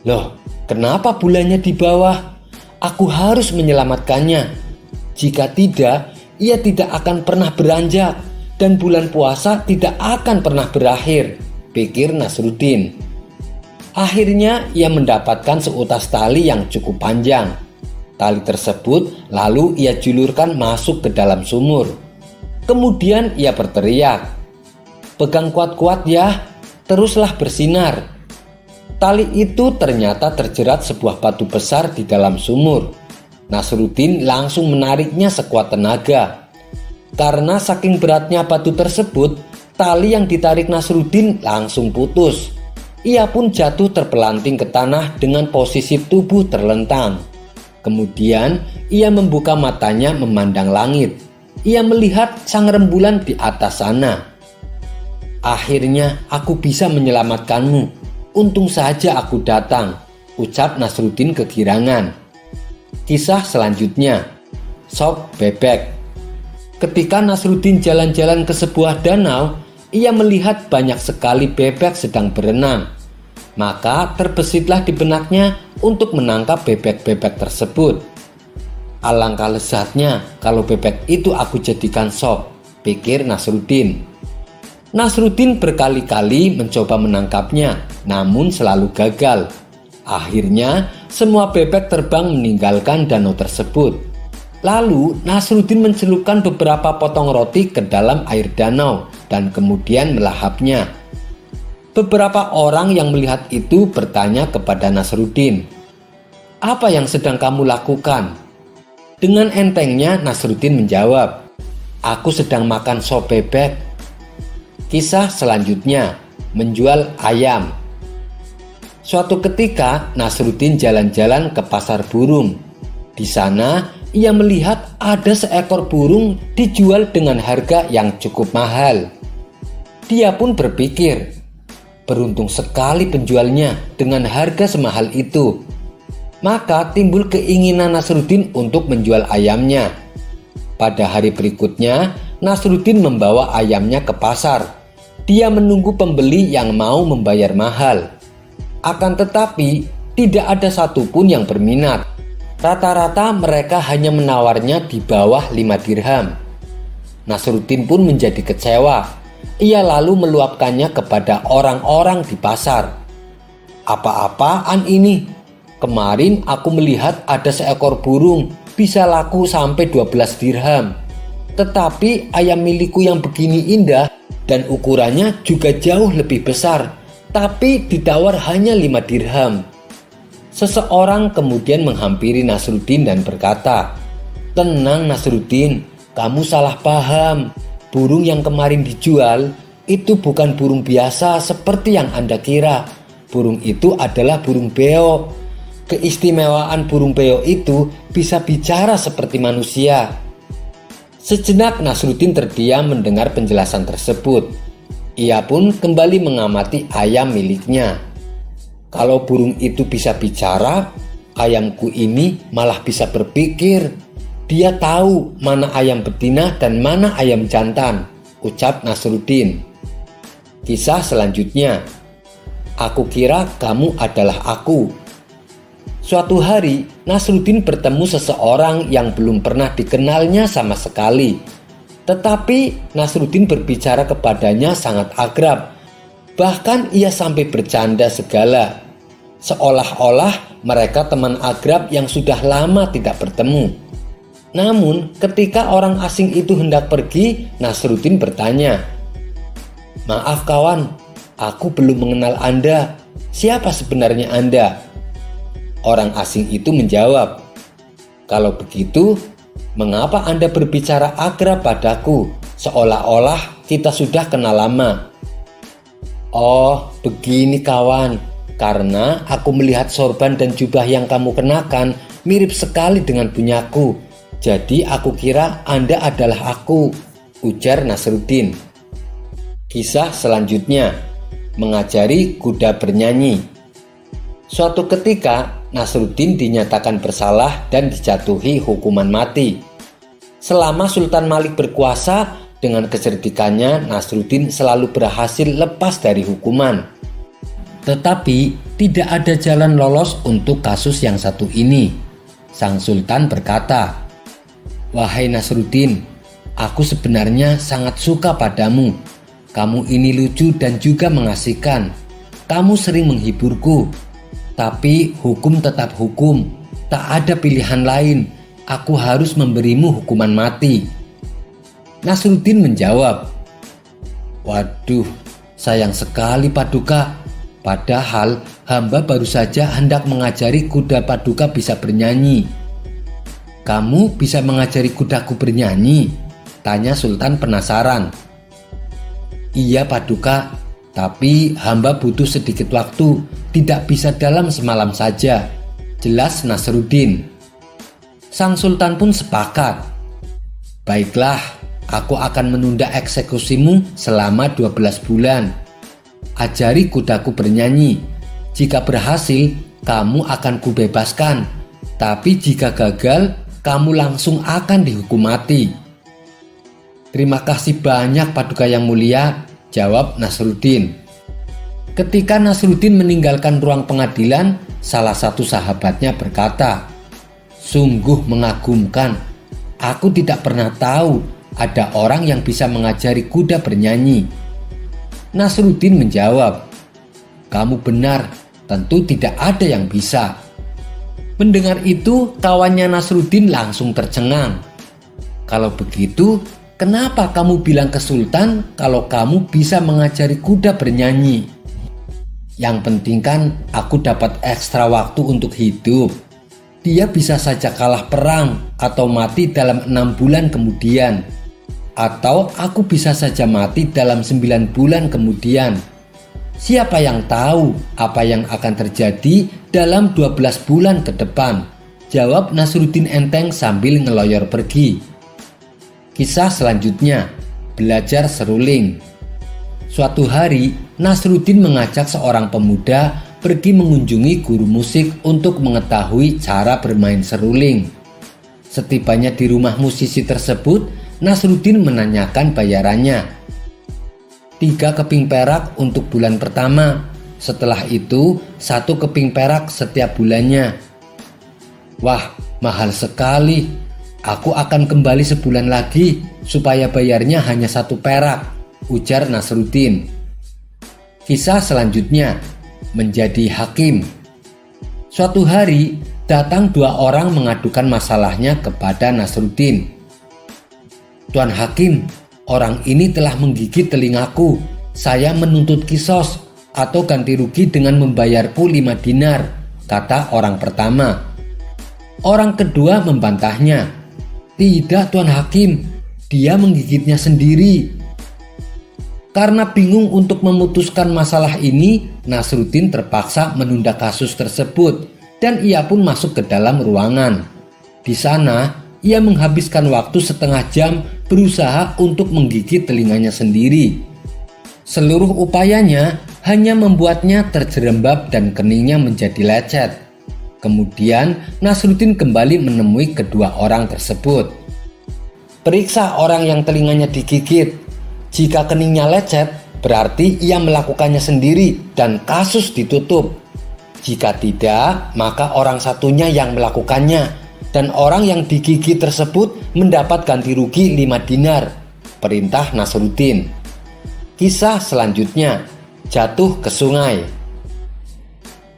"Loh, kenapa bulannya di bawah? Aku harus menyelamatkannya. Jika tidak, ia tidak akan pernah beranjak dan bulan puasa tidak akan pernah berakhir," pikir Nasruddin. Akhirnya ia mendapatkan seutas tali yang cukup panjang. Tali tersebut lalu ia julurkan masuk ke dalam sumur. Kemudian ia berteriak, "Pegang kuat-kuat ya, teruslah bersinar." Tali itu ternyata terjerat sebuah batu besar di dalam sumur. Nasruddin langsung menariknya sekuat tenaga. Karena saking beratnya batu tersebut, tali yang ditarik Nasruddin langsung putus. Ia pun jatuh terpelanting ke tanah dengan posisi tubuh terlentang. Kemudian ia membuka matanya memandang langit. Ia melihat sang rembulan di atas sana. "Akhirnya aku bisa menyelamatkanmu. Untung saja aku datang," ucap Nasruddin kegirangan. Kisah selanjutnya, sop bebek. Ketika Nasruddin jalan-jalan ke sebuah danau, ia melihat banyak sekali bebek sedang berenang. Maka terbesitlah di benaknya untuk menangkap bebek-bebek tersebut. "Alangkah lezatnya kalau bebek itu aku jadikan sop," pikir Nasruddin. Nasruddin berkali-kali mencoba menangkapnya, namun selalu gagal. Akhirnya semua bebek terbang meninggalkan danau tersebut. Lalu Nasruddin mencelupkan beberapa potong roti ke dalam air danau dan kemudian melahapnya. Beberapa orang yang melihat itu bertanya kepada Nasruddin, Apa yang sedang kamu lakukan? Dengan entengnya Nasruddin menjawab, aku sedang makan sop bebek. Kisah selanjutnya, menjual ayam. Suatu ketika Nasruddin jalan-jalan ke pasar burung. Di sana ia melihat ada seekor burung dijual dengan harga yang cukup mahal. Dia pun berpikir, beruntung sekali penjualnya dengan harga semahal itu. Maka timbul keinginan Nasruddin untuk menjual ayamnya. Pada hari berikutnya, Nasruddin membawa ayamnya ke pasar. Dia menunggu pembeli yang mau membayar mahal. Akan tetapi, tidak ada satupun yang berminat. Rata-rata mereka hanya menawarnya di bawah 5 dirham. Nasruddin pun menjadi kecewa. Ia lalu meluapkannya kepada orang-orang di pasar. Apa-apaan ini? Kemarin aku melihat ada seekor burung bisa laku sampai 12 dirham. Tetapi ayam milikku yang begini indah dan ukurannya juga jauh lebih besar, tapi ditawar hanya 5 dirham. Seseorang kemudian menghampiri Nasruddin dan berkata, tenang Nasruddin, kamu salah paham. Burung yang kemarin dijual itu bukan burung biasa seperti yang Anda kira. Burung itu adalah burung beo. Keistimewaan burung beo itu bisa bicara seperti manusia. Sejenak Nasruddin terdiam mendengar penjelasan tersebut. Ia pun kembali mengamati ayam miliknya. Kalau burung itu bisa bicara, ayamku ini malah bisa berpikir. Dia tahu mana ayam betina dan mana ayam jantan, ucap Nasruddin. Kisah selanjutnya, aku kira kamu adalah aku. Suatu hari, Nasruddin bertemu seseorang yang belum pernah dikenalnya sama sekali. Tetapi Nasruddin berbicara kepadanya sangat akrab. Bahkan ia sampai bercanda segala. Seolah-olah mereka teman akrab yang sudah lama tidak bertemu. Namun ketika orang asing itu hendak pergi, Nasruddin bertanya, maaf kawan, aku belum mengenal Anda. Siapa sebenarnya Anda? Orang asing itu menjawab, kalau begitu, mengapa Anda berbicara akrab padaku, seolah-olah kita sudah kenal lama? Oh, begini kawan, karena aku melihat sorban dan jubah yang kamu kenakan mirip sekali dengan punyaku. Jadi aku kira Anda adalah aku, ujar Nasruddin. Kisah selanjutnya, mengajari kuda bernyanyi. Suatu ketika Nasruddin dinyatakan bersalah dan dijatuhi hukuman mati. Selama Sultan Malik berkuasa, dengan kecerdikannya Nasruddin selalu berhasil lepas dari hukuman. Tetapi tidak ada jalan lolos untuk kasus yang satu ini. Sang Sultan berkata, wahai Nasruddin, aku sebenarnya sangat suka padamu. Kamu ini lucu dan juga mengasihkan. Kamu sering menghiburku. Tapi hukum tetap hukum. Tak ada pilihan lain. Aku harus memberimu hukuman mati. Nasruddin menjawab, waduh, sayang sekali Paduka. Padahal hamba baru saja hendak mengajari kuda Paduka bisa bernyanyi. Kamu bisa mengajari kudaku bernyanyi? Tanya Sultan penasaran. Iya Paduka, tapi hamba butuh sedikit waktu, tidak bisa dalam semalam saja, jelas Nasruddin. Sang Sultan pun sepakat. Baiklah, aku akan menunda eksekusimu selama 12 bulan. Ajari kudaku bernyanyi. Jika berhasil, kamu akan kubebaskan. Tapi jika gagal, kamu langsung akan dihukum mati. Terima kasih banyak Paduka yang mulia, jawab Nasruddin. Ketika Nasruddin meninggalkan ruang pengadilan, salah satu sahabatnya berkata, sungguh mengagumkan. Aku tidak pernah tahu ada orang yang bisa mengajari kuda bernyanyi. Nasruddin menjawab, kamu benar, tentu tidak ada yang bisa. Mendengar itu, kawannya Nasruddin langsung tercengang. Kalau begitu, kenapa kamu bilang ke Sultan kalau kamu bisa mengajari kuda bernyanyi? Yang penting kan aku dapat ekstra waktu untuk hidup. dia bisa saja kalah perang atau mati dalam 6 bulan kemudian. Atau aku bisa saja mati dalam 9 bulan kemudian. Siapa yang tahu apa yang akan terjadi dalam 12 bulan ke depan? Jawab Nasruddin enteng sambil ngeloyor pergi. Kisah selanjutnya, belajar seruling. Suatu hari, Nasruddin mengajak seorang pemuda pergi mengunjungi guru musik untuk mengetahui cara bermain seruling. Setibanya di rumah musisi tersebut, Nasruddin menanyakan bayarannya. 3 keping perak untuk bulan pertama. Setelah itu 1 keping perak setiap bulannya. Wah, mahal sekali. Aku akan kembali sebulan lagi supaya bayarnya hanya 1 perak, ujar Nasruddin. Kisah selanjutnya, menjadi hakim. Suatu hari datang 2 orang mengadukan masalahnya kepada Nasruddin. Tuan Hakim, orang ini telah menggigit telingaku. Saya menuntut kisos atau ganti rugi dengan membayarku 5 dinar, kata orang pertama. Orang kedua membantahnya. Tidak Tuan Hakim, dia menggigitnya sendiri. Karena bingung untuk memutuskan masalah ini, Nasruddin terpaksa menunda kasus tersebut dan ia pun masuk ke dalam ruangan. Di sana, ia menghabiskan waktu setengah jam berusaha untuk menggigit telinganya sendiri. Seluruh upayanya hanya membuatnya terjerembab dan keningnya menjadi lecet. Kemudian Nasruddin kembali menemui kedua orang tersebut. Periksa orang yang telinganya digigit. Jika keningnya lecet, berarti ia melakukannya sendiri dan kasus ditutup. Jika tidak, maka orang satunya yang melakukannya. Dan orang yang digigit tersebut mendapat ganti rugi 5 dinar, perintah Nasruddin. Kisah selanjutnya, jatuh ke sungai.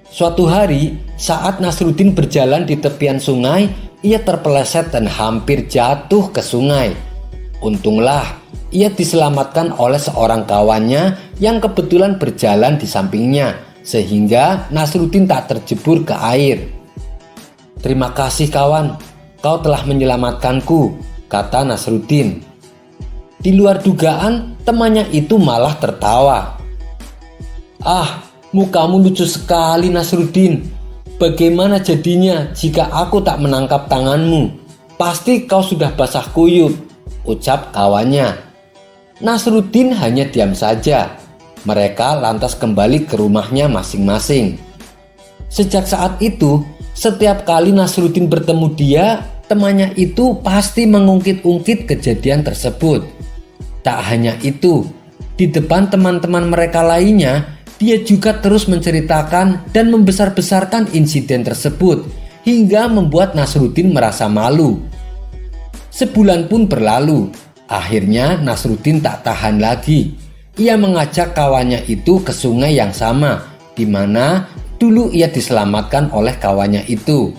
Suatu hari, saat Nasruddin berjalan di tepian sungai, ia terpeleset dan hampir jatuh ke sungai. Untunglah, ia diselamatkan oleh seorang kawannya yang kebetulan berjalan di sampingnya, sehingga Nasruddin tak terjebur ke air. Terima kasih kawan, kau telah menyelamatkanku, kata Nasruddin. Di luar dugaan, temannya itu malah tertawa. Ah, mukamu lucu sekali Nasruddin. Bagaimana jadinya jika aku tak menangkap tanganmu? Pasti kau sudah basah kuyup, ucap kawannya. Nasruddin hanya diam saja. Mereka lantas kembali ke rumahnya masing-masing. Sejak saat itu, setiap kali Nasruddin bertemu dia, temannya itu pasti mengungkit-ungkit kejadian tersebut. Tak hanya itu, di depan teman-teman mereka lainnya, dia juga terus menceritakan dan membesar-besarkan insiden tersebut hingga membuat Nasruddin merasa malu. Sebulan pun berlalu. Akhirnya Nasruddin tak tahan lagi. Ia mengajak kawannya itu ke sungai yang sama, di mana dulu ia diselamatkan oleh kawannya itu.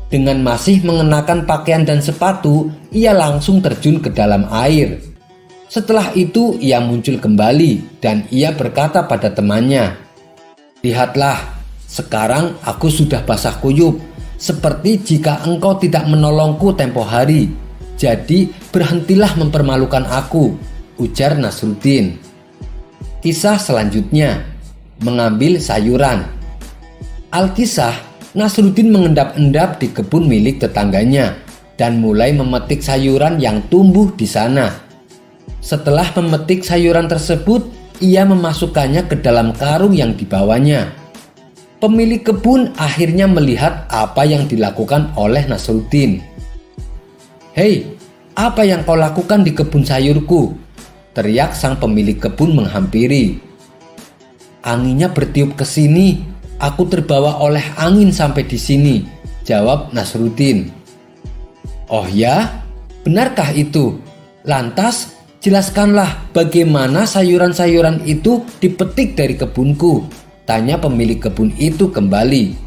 Dengan masih mengenakan pakaian dan sepatu, ia langsung terjun ke dalam air. Setelah itu ia muncul kembali dan ia berkata pada temannya, "Lihatlah, sekarang aku sudah basah kuyup, seperti jika engkau tidak menolongku tempo hari. Jadi berhentilah mempermalukan aku," ujar Nasruddin. Kisah selanjutnya, mengambil sayuran. Alkisah, Nasruddin mengendap-endap di kebun milik tetangganya dan mulai memetik sayuran yang tumbuh di sana. Setelah memetik sayuran tersebut, ia memasukkannya ke dalam karung yang dibawanya. Pemilik kebun akhirnya melihat apa yang dilakukan oleh Nasruddin. "Hei, apa yang kau lakukan di kebun sayurku?" teriak sang pemilik kebun menghampiri. "Anginnya bertiup ke sini. Aku terbawa oleh angin sampai di sini," jawab Nasruddin. "Oh ya? Benarkah itu? Lantas jelaskanlah bagaimana sayuran-sayuran itu dipetik dari kebunku," tanya pemilik kebun itu kembali.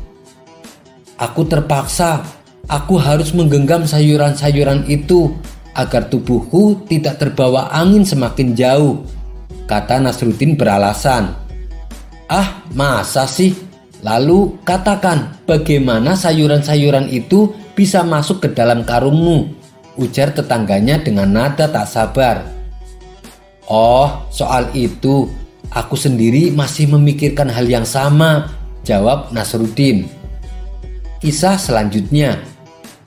"Aku terpaksa. Aku harus menggenggam sayuran-sayuran itu agar tubuhku tidak terbawa angin semakin jauh," kata Nasruddin beralasan. "Ah, masa sih? Lalu katakan bagaimana sayuran-sayuran itu bisa masuk ke dalam karungmu, ujar tetangganya dengan nada tak sabar. Oh, soal itu, aku sendiri masih memikirkan hal yang sama, jawab Nasruddin. Kisah selanjutnya,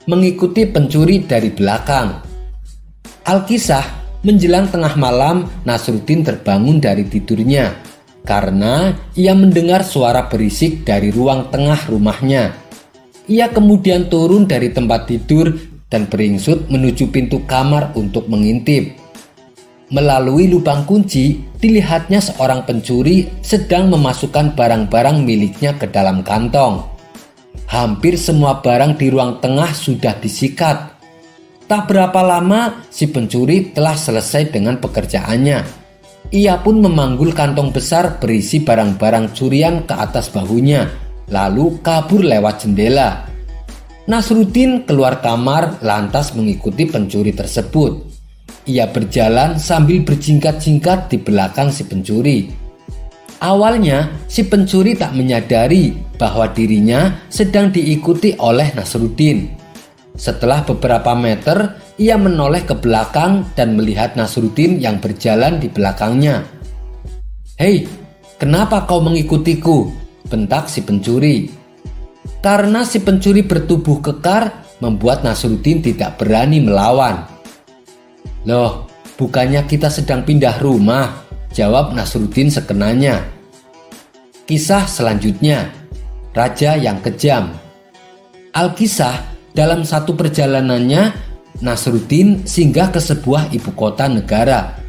mengikuti pencuri dari belakang. Alkisah, menjelang tengah malam, Nasruddin terbangun dari tidurnya karena ia mendengar suara berisik dari ruang tengah rumahnya. Ia kemudian turun dari tempat tidur dan beringsut menuju pintu kamar untuk mengintip. Melalui lubang kunci, dilihatnya seorang pencuri sedang memasukkan barang-barang miliknya ke dalam kantong. Hampir semua barang di ruang tengah sudah disikat. Tak berapa lama, si pencuri telah selesai dengan pekerjaannya. Ia pun memanggul kantong besar berisi barang-barang curian ke atas bahunya, lalu kabur lewat jendela. Nasruddin keluar kamar lantas mengikuti pencuri tersebut. Ia berjalan sambil berjingkat-jingkat di belakang si pencuri. Awalnya, si pencuri tak menyadari bahwa dirinya sedang diikuti oleh Nasruddin. Setelah beberapa meter, ia menoleh ke belakang dan melihat Nasruddin yang berjalan di belakangnya. "Hei, kenapa kau mengikutiku?" bentak si pencuri. Karena si pencuri bertubuh kekar, membuat Nasruddin tidak berani melawan. "Loh, bukannya kita sedang pindah rumah?" jawab Nasruddin sekenanya. Kisah selanjutnya, Raja yang Kejam. Alkisah, dalam satu perjalanannya, Nasruddin singgah ke sebuah ibu kota negara.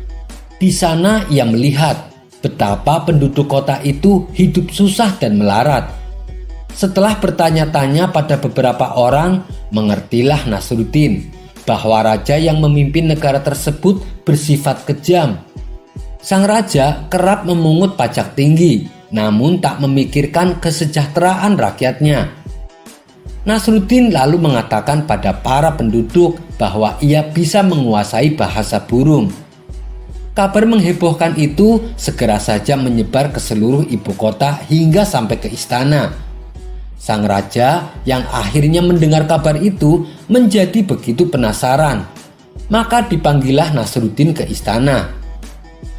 Di sana ia melihat betapa penduduk kota itu hidup susah dan melarat. Setelah bertanya-tanya pada beberapa orang, mengertilah Nasruddin bahwa raja yang memimpin negara tersebut bersifat kejam. Sang raja kerap memungut pajak tinggi, namun tak memikirkan kesejahteraan rakyatnya. Nasruddin lalu mengatakan pada para penduduk bahwa ia bisa menguasai bahasa burung. Kabar menghebohkan itu segera saja menyebar ke seluruh ibu kota hingga sampai ke istana. Sang raja yang akhirnya mendengar kabar itu menjadi begitu penasaran. Maka dipanggillah Nasruddin ke istana.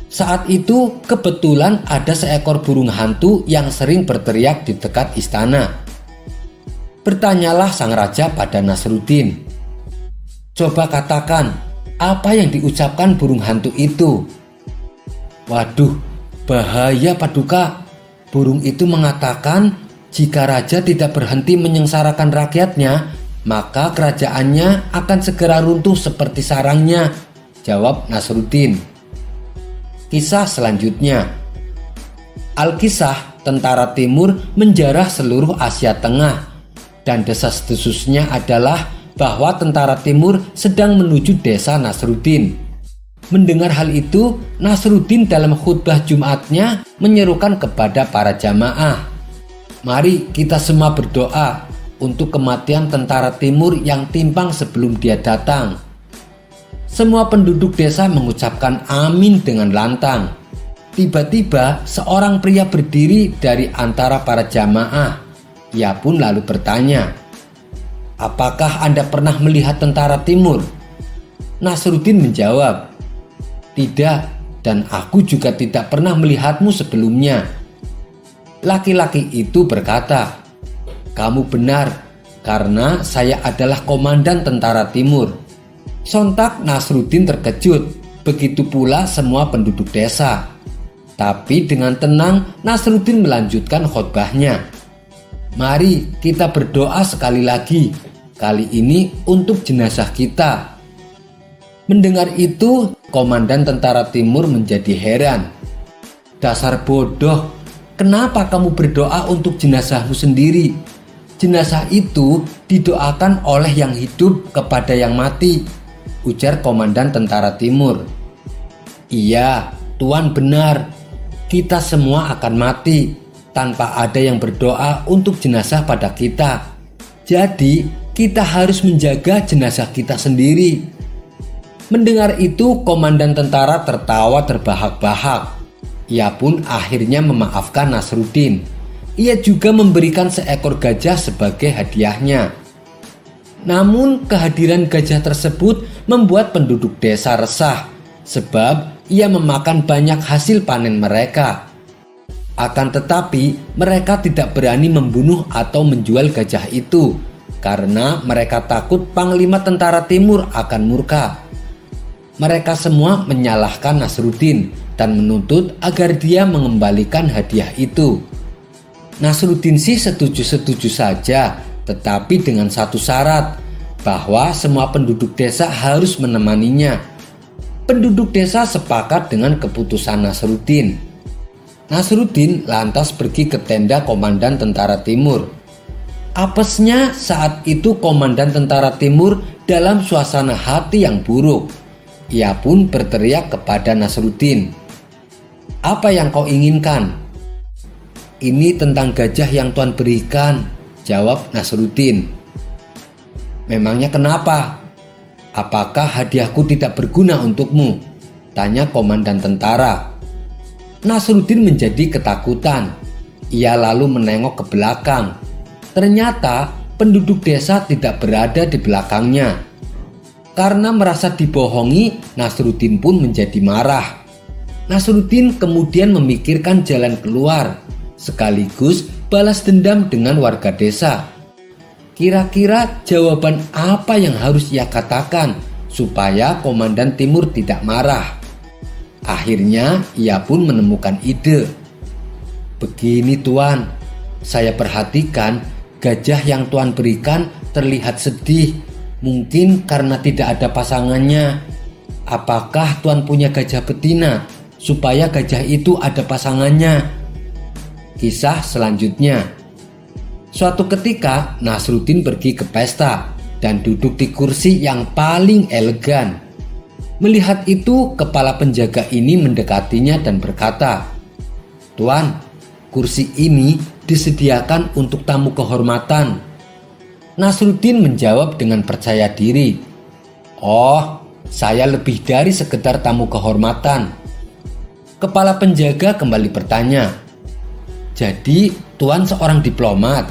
Saat itu kebetulan ada seekor burung hantu yang sering berteriak di dekat istana. Bertanyalah sang raja pada Nasruddin, "Coba katakan, apa yang diucapkan burung hantu itu?" "Waduh, bahaya Paduka. Burung itu mengatakan jika raja tidak berhenti menyengsarakan rakyatnya, maka kerajaannya akan segera runtuh seperti sarangnya," jawab Nasruddin. Kisah selanjutnya, Alkisah, tentara timur menjarah seluruh Asia Tengah. Dan desas-desusnya adalah bahwa tentara timur sedang menuju desa Nasruddin. Mendengar hal itu, Nasruddin dalam khutbah Jumatnya menyerukan kepada para jamaah, "Mari kita semua berdoa untuk kematian tentara timur yang timpang sebelum dia datang." Semua penduduk desa mengucapkan amin dengan lantang. Tiba-tiba seorang pria berdiri dari antara para jamaah. Ia pun lalu bertanya, "Apakah Anda pernah melihat tentara timur?" Nasruddin menjawab, "Tidak, dan aku juga tidak pernah melihatmu sebelumnya." Laki-laki itu berkata, "Kamu benar, karena saya adalah komandan tentara timur." Sontak Nasruddin terkejut, begitu pula semua penduduk desa. Tapi dengan tenang Nasruddin melanjutkan khotbahnya. "Mari kita berdoa sekali lagi, kali ini untuk jenazah kita." Mendengar itu, komandan tentara timur menjadi heran. "Dasar bodoh, kenapa kamu berdoa untuk jenazahmu sendiri? Jenazah itu didoakan oleh yang hidup kepada yang mati," ujar komandan tentara timur. "Iya, Tuan benar. Kita semua akan mati tanpa ada yang berdoa untuk jenazah pada kita. Jadi kita harus menjaga jenazah kita sendiri." Mendengar itu, komandan tentara tertawa terbahak-bahak. Ia pun akhirnya memaafkan Nasruddin. Ia juga memberikan seekor gajah sebagai hadiahnya. Namun kehadiran gajah tersebut membuat penduduk desa resah sebab ia memakan banyak hasil panen mereka. Akan tetapi mereka tidak berani membunuh atau menjual gajah itu karena mereka takut Panglima Tentara Timur akan murka. Mereka semua menyalahkan Nasruddin dan menuntut agar dia mengembalikan hadiah itu. Nasruddin sih setuju-setuju saja, tetapi dengan satu syarat, bahwa semua penduduk desa harus menemaninya. Penduduk desa sepakat dengan keputusan Nasruddin. Nasruddin lantas pergi ke tenda Komandan Tentara Timur. Apesnya saat itu Komandan Tentara Timur dalam suasana hati yang buruk. Ia pun berteriak kepada Nasruddin, "Apa yang kau inginkan?" "Ini tentang gajah yang Tuan berikan," jawab Nasruddin. "Memangnya kenapa? Apakah hadiahku tidak berguna untukmu?" tanya komandan tentara. Nasruddin menjadi ketakutan. Ia lalu menengok ke belakang. Ternyata penduduk desa tidak berada di belakangnya. Karena merasa dibohongi, Nasruddin pun menjadi marah. Nasruddin kemudian memikirkan jalan keluar, sekaligus balas dendam dengan warga desa. Kira-kira jawaban apa yang harus ia katakan supaya Komandan Timur tidak marah? Akhirnya ia pun menemukan ide. "Begini Tuan, saya perhatikan gajah yang Tuan berikan terlihat sedih, mungkin karena tidak ada pasangannya. Apakah Tuan punya gajah betina supaya gajah itu ada pasangannya?" Kisah selanjutnya. Suatu ketika Nasruddin pergi ke pesta dan duduk di kursi yang paling elegan. Melihat itu, kepala penjaga ini mendekatinya dan berkata, "Tuan, kursi ini disediakan untuk tamu kehormatan." Nasruddin menjawab dengan percaya diri, "Oh, saya lebih dari sekedar tamu kehormatan." Kepala penjaga kembali bertanya, "Jadi Tuan seorang diplomat?"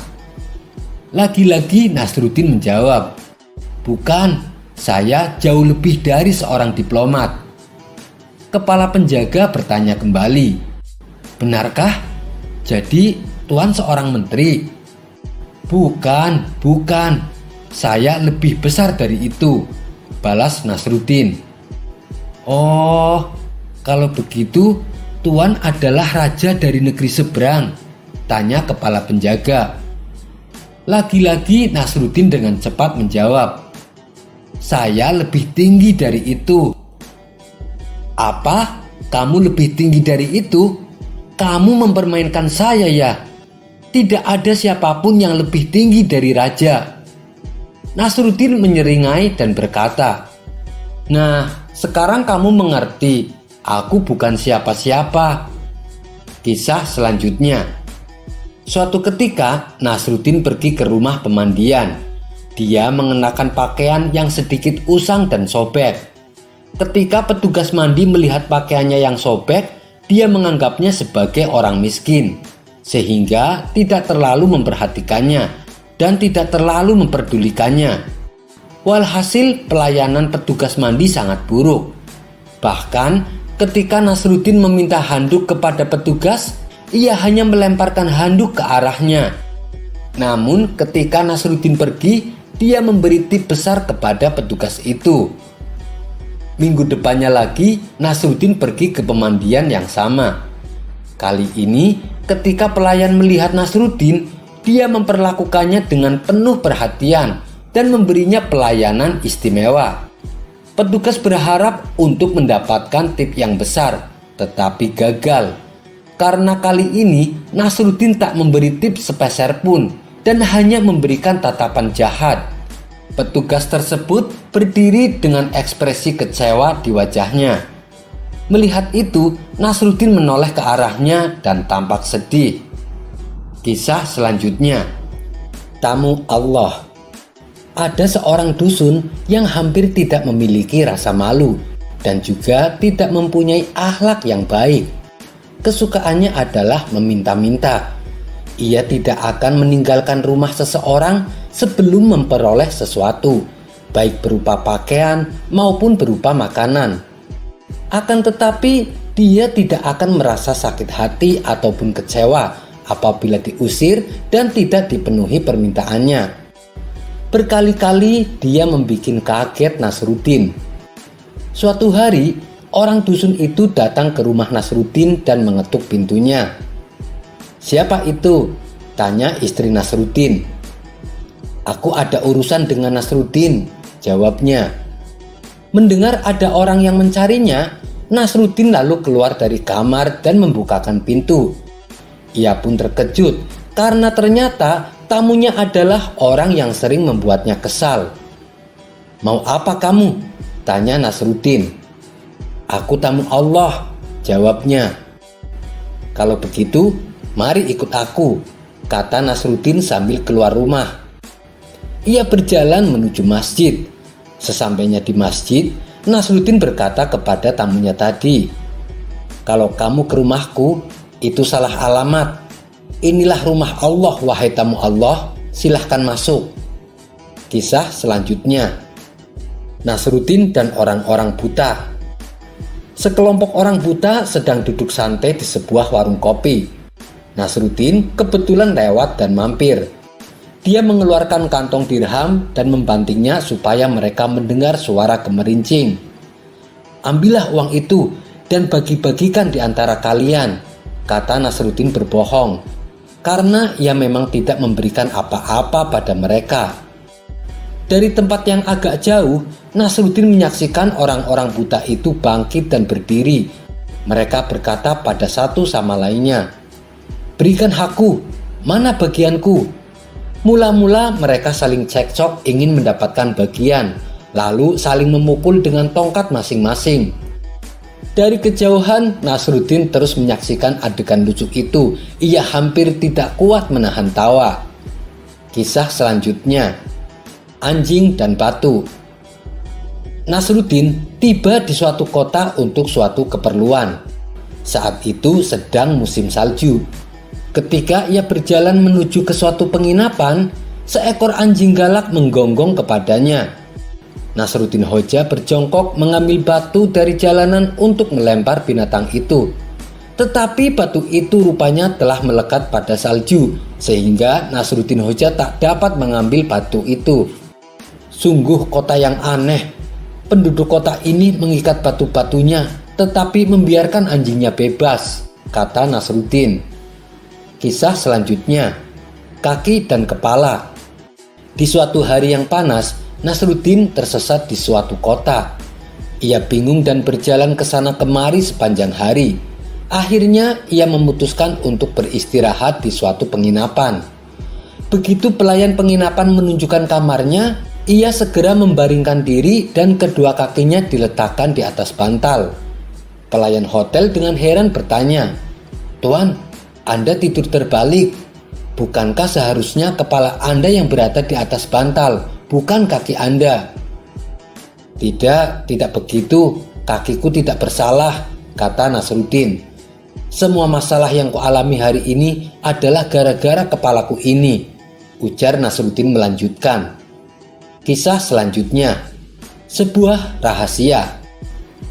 Lagi-lagi Nasruddin menjawab, "Bukan, saya jauh lebih dari seorang diplomat." Kepala penjaga bertanya kembali, "Benarkah? Jadi Tuan seorang menteri?" Bukan, saya lebih besar dari itu," balas Nasruddin. "Oh, kalau begitu Tuan adalah raja dari negeri seberang?" tanya kepala penjaga. Lagi-lagi Nasruddin dengan cepat menjawab, "Saya lebih tinggi dari itu." "Apa? Kamu lebih tinggi dari itu? Kamu mempermainkan saya ya? Tidak ada siapapun yang lebih tinggi dari raja." Nasruddin menyeringai dan berkata, "Nah, sekarang kamu mengerti, aku bukan siapa-siapa." Kisah selanjutnya. Suatu ketika Nasruddin pergi ke rumah pemandian. Dia mengenakan pakaian yang sedikit usang dan sobek. Ketika petugas mandi melihat pakaiannya yang sobek, dia menganggapnya sebagai orang miskin, sehingga tidak terlalu memperhatikannya dan tidak terlalu memperdulikannya. Walhasil pelayanan petugas mandi sangat buruk. Bahkan ketika Nasruddin meminta handuk kepada petugas, ia hanya melemparkan handuk ke arahnya. Namun ketika Nasruddin pergi, dia memberi tip besar kepada petugas itu. Minggu depannya lagi, Nasruddin pergi ke pemandian yang sama. Kali ini, ketika pelayan melihat Nasruddin, dia memperlakukannya dengan penuh perhatian dan memberinya pelayanan istimewa. Petugas berharap untuk mendapatkan tip yang besar, tetapi gagal. Karena kali ini Nasruddin tak memberi tips sepeser pun dan hanya memberikan tatapan jahat. Petugas tersebut berdiri dengan ekspresi kecewa di wajahnya. Melihat itu, Nasruddin menoleh ke arahnya dan tampak sedih. Kisah selanjutnya. Tamu Allah. Ada seorang dusun yang hampir tidak memiliki rasa malu dan juga tidak mempunyai akhlak yang baik. Kesukaannya adalah meminta-minta. Ia tidak akan meninggalkan rumah seseorang sebelum memperoleh sesuatu, baik berupa pakaian maupun berupa makanan. Akan tetapi, dia tidak akan merasa sakit hati ataupun kecewa apabila diusir dan tidak dipenuhi permintaannya. Berkali-kali dia membuat kaget Nasruddin. Suatu hari, orang dusun itu datang ke rumah Nasruddin dan mengetuk pintunya. "Siapa itu?" tanya istri Nasruddin. "Aku ada urusan dengan Nasruddin," jawabnya. Mendengar ada orang yang mencarinya, Nasruddin lalu keluar dari kamar dan membukakan pintu. Ia pun terkejut karena ternyata tamunya adalah orang yang sering membuatnya kesal. "Mau apa kamu?" tanya Nasruddin. "Aku tamu Allah," jawabnya. "Kalau begitu, mari ikut aku," kata Nasruddin sambil keluar rumah. Ia berjalan menuju masjid. Sesampainya di masjid, Nasruddin berkata kepada tamunya tadi, "Kalau kamu ke rumahku, itu salah alamat. Inilah rumah Allah, wahai tamu Allah, silahkan masuk." Kisah selanjutnya, Nasruddin dan orang-orang buta. Sekelompok orang buta sedang duduk santai di sebuah warung kopi. Nasruddin kebetulan lewat dan mampir. Dia mengeluarkan kantong dirham dan membantingnya supaya mereka mendengar suara gemerincing. "Ambillah uang itu dan bagi-bagikan di antara kalian," kata Nasruddin berbohong, karena ia memang tidak memberikan apa-apa pada mereka. Dari tempat yang agak jauh, Nasruddin menyaksikan orang-orang buta itu bangkit dan berdiri. Mereka berkata pada satu sama lainnya, "Berikan hakku, mana bagianku?" Mula-mula mereka saling cekcok ingin mendapatkan bagian, lalu saling memukul dengan tongkat masing-masing. Dari kejauhan, Nasruddin terus menyaksikan adegan lucu itu. Ia hampir tidak kuat menahan tawa. Kisah selanjutnya, anjing dan batu. Nasruddin tiba di suatu kota untuk suatu keperluan. Saat itu sedang musim salju. Ketika ia berjalan menuju ke suatu penginapan, seekor anjing galak menggonggong kepadanya. Nasruddin Hoja berjongkok mengambil batu dari jalanan untuk melempar binatang itu. Tetapi batu itu rupanya telah melekat pada salju, sehingga Nasruddin Hoja tak dapat mengambil batu itu. "Sungguh kota yang aneh. Penduduk kota ini mengikat batu-batunya, tetapi membiarkan anjingnya bebas," kata Nasruddin. Kisah selanjutnya, kaki dan kepala. Di suatu hari yang panas, Nasruddin tersesat di suatu kota. Ia bingung dan berjalan ke sana kemari sepanjang hari. Akhirnya ia memutuskan untuk beristirahat di suatu penginapan. Begitu pelayan penginapan menunjukkan kamarnya, ia segera membaringkan diri dan kedua kakinya diletakkan di atas bantal. Pelayan hotel dengan heran bertanya, "Tuan, Anda tidur terbalik. Bukankah seharusnya kepala Anda yang berada di atas bantal, bukan kaki Anda?" Tidak begitu. Kakiku tidak bersalah," kata Nasruddin. "Semua masalah yang kualami hari ini adalah gara-gara kepalaku ini," ujar Nasruddin melanjutkan. Kisah selanjutnya, sebuah rahasia.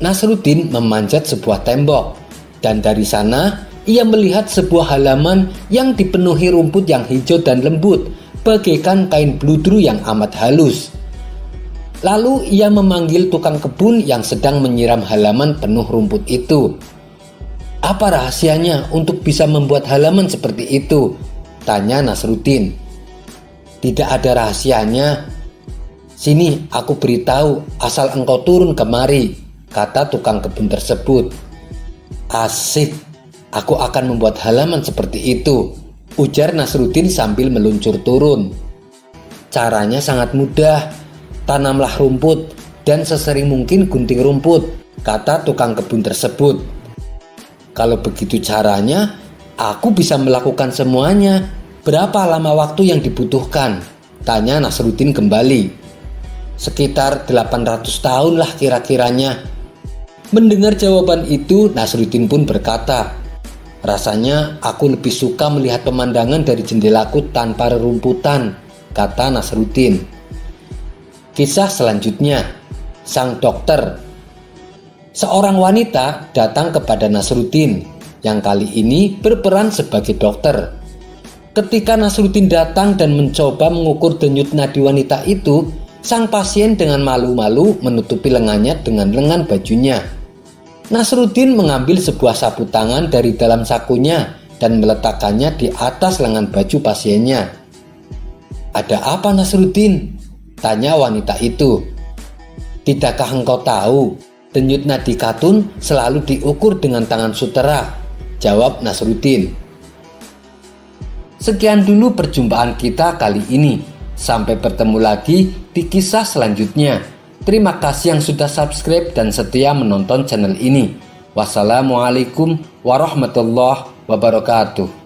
Nasruddin memanjat sebuah tembok, dan dari sana ia melihat sebuah halaman yang dipenuhi rumput yang hijau dan lembut, bagaikan kain bludru yang amat halus. Lalu ia memanggil tukang kebun yang sedang menyiram halaman penuh rumput itu. "Apa rahasianya untuk bisa membuat halaman seperti itu?" tanya Nasruddin. "Tidak ada rahasianya. Sini aku beritahu, asal engkau turun kemari," kata tukang kebun tersebut. "Asik. Aku akan membuat halaman seperti itu," ujar Nasruddin sambil meluncur turun. "Caranya sangat mudah. Tanamlah rumput dan sesering mungkin gunting rumput," kata tukang kebun tersebut. "Kalau begitu caranya, aku bisa melakukan semuanya. Berapa lama waktu yang dibutuhkan?" tanya Nasruddin kembali. "Sekitar 800 tahun lah kira-kiranya." Mendengar jawaban itu, Nasruddin pun berkata, Rasanya aku lebih suka melihat pemandangan dari jendelaku tanpa rerumputan, kata Nasruddin. Kisah selanjutnya, sang dokter. Seorang wanita datang kepada Nasruddin yang kali ini berperan sebagai dokter. Ketika Nasruddin datang dan mencoba mengukur denyut nadi wanita itu, sang pasien dengan malu-malu menutupi lengannya dengan lengan bajunya. Nasruddin mengambil sebuah sapu tangan dari dalam sakunya dan meletakkannya di atas lengan baju pasiennya. "Ada apa, Nasruddin?" tanya wanita itu. "Tidakkah engkau tahu, denyut nadi katun selalu diukur dengan tangan sutera?" jawab Nasruddin. Sekian dulu perjumpaan kita kali ini. Sampai bertemu lagi di kisah selanjutnya. Terima kasih yang sudah subscribe dan setia menonton channel ini. Wassalamualaikum warahmatullahi wabarakatuh.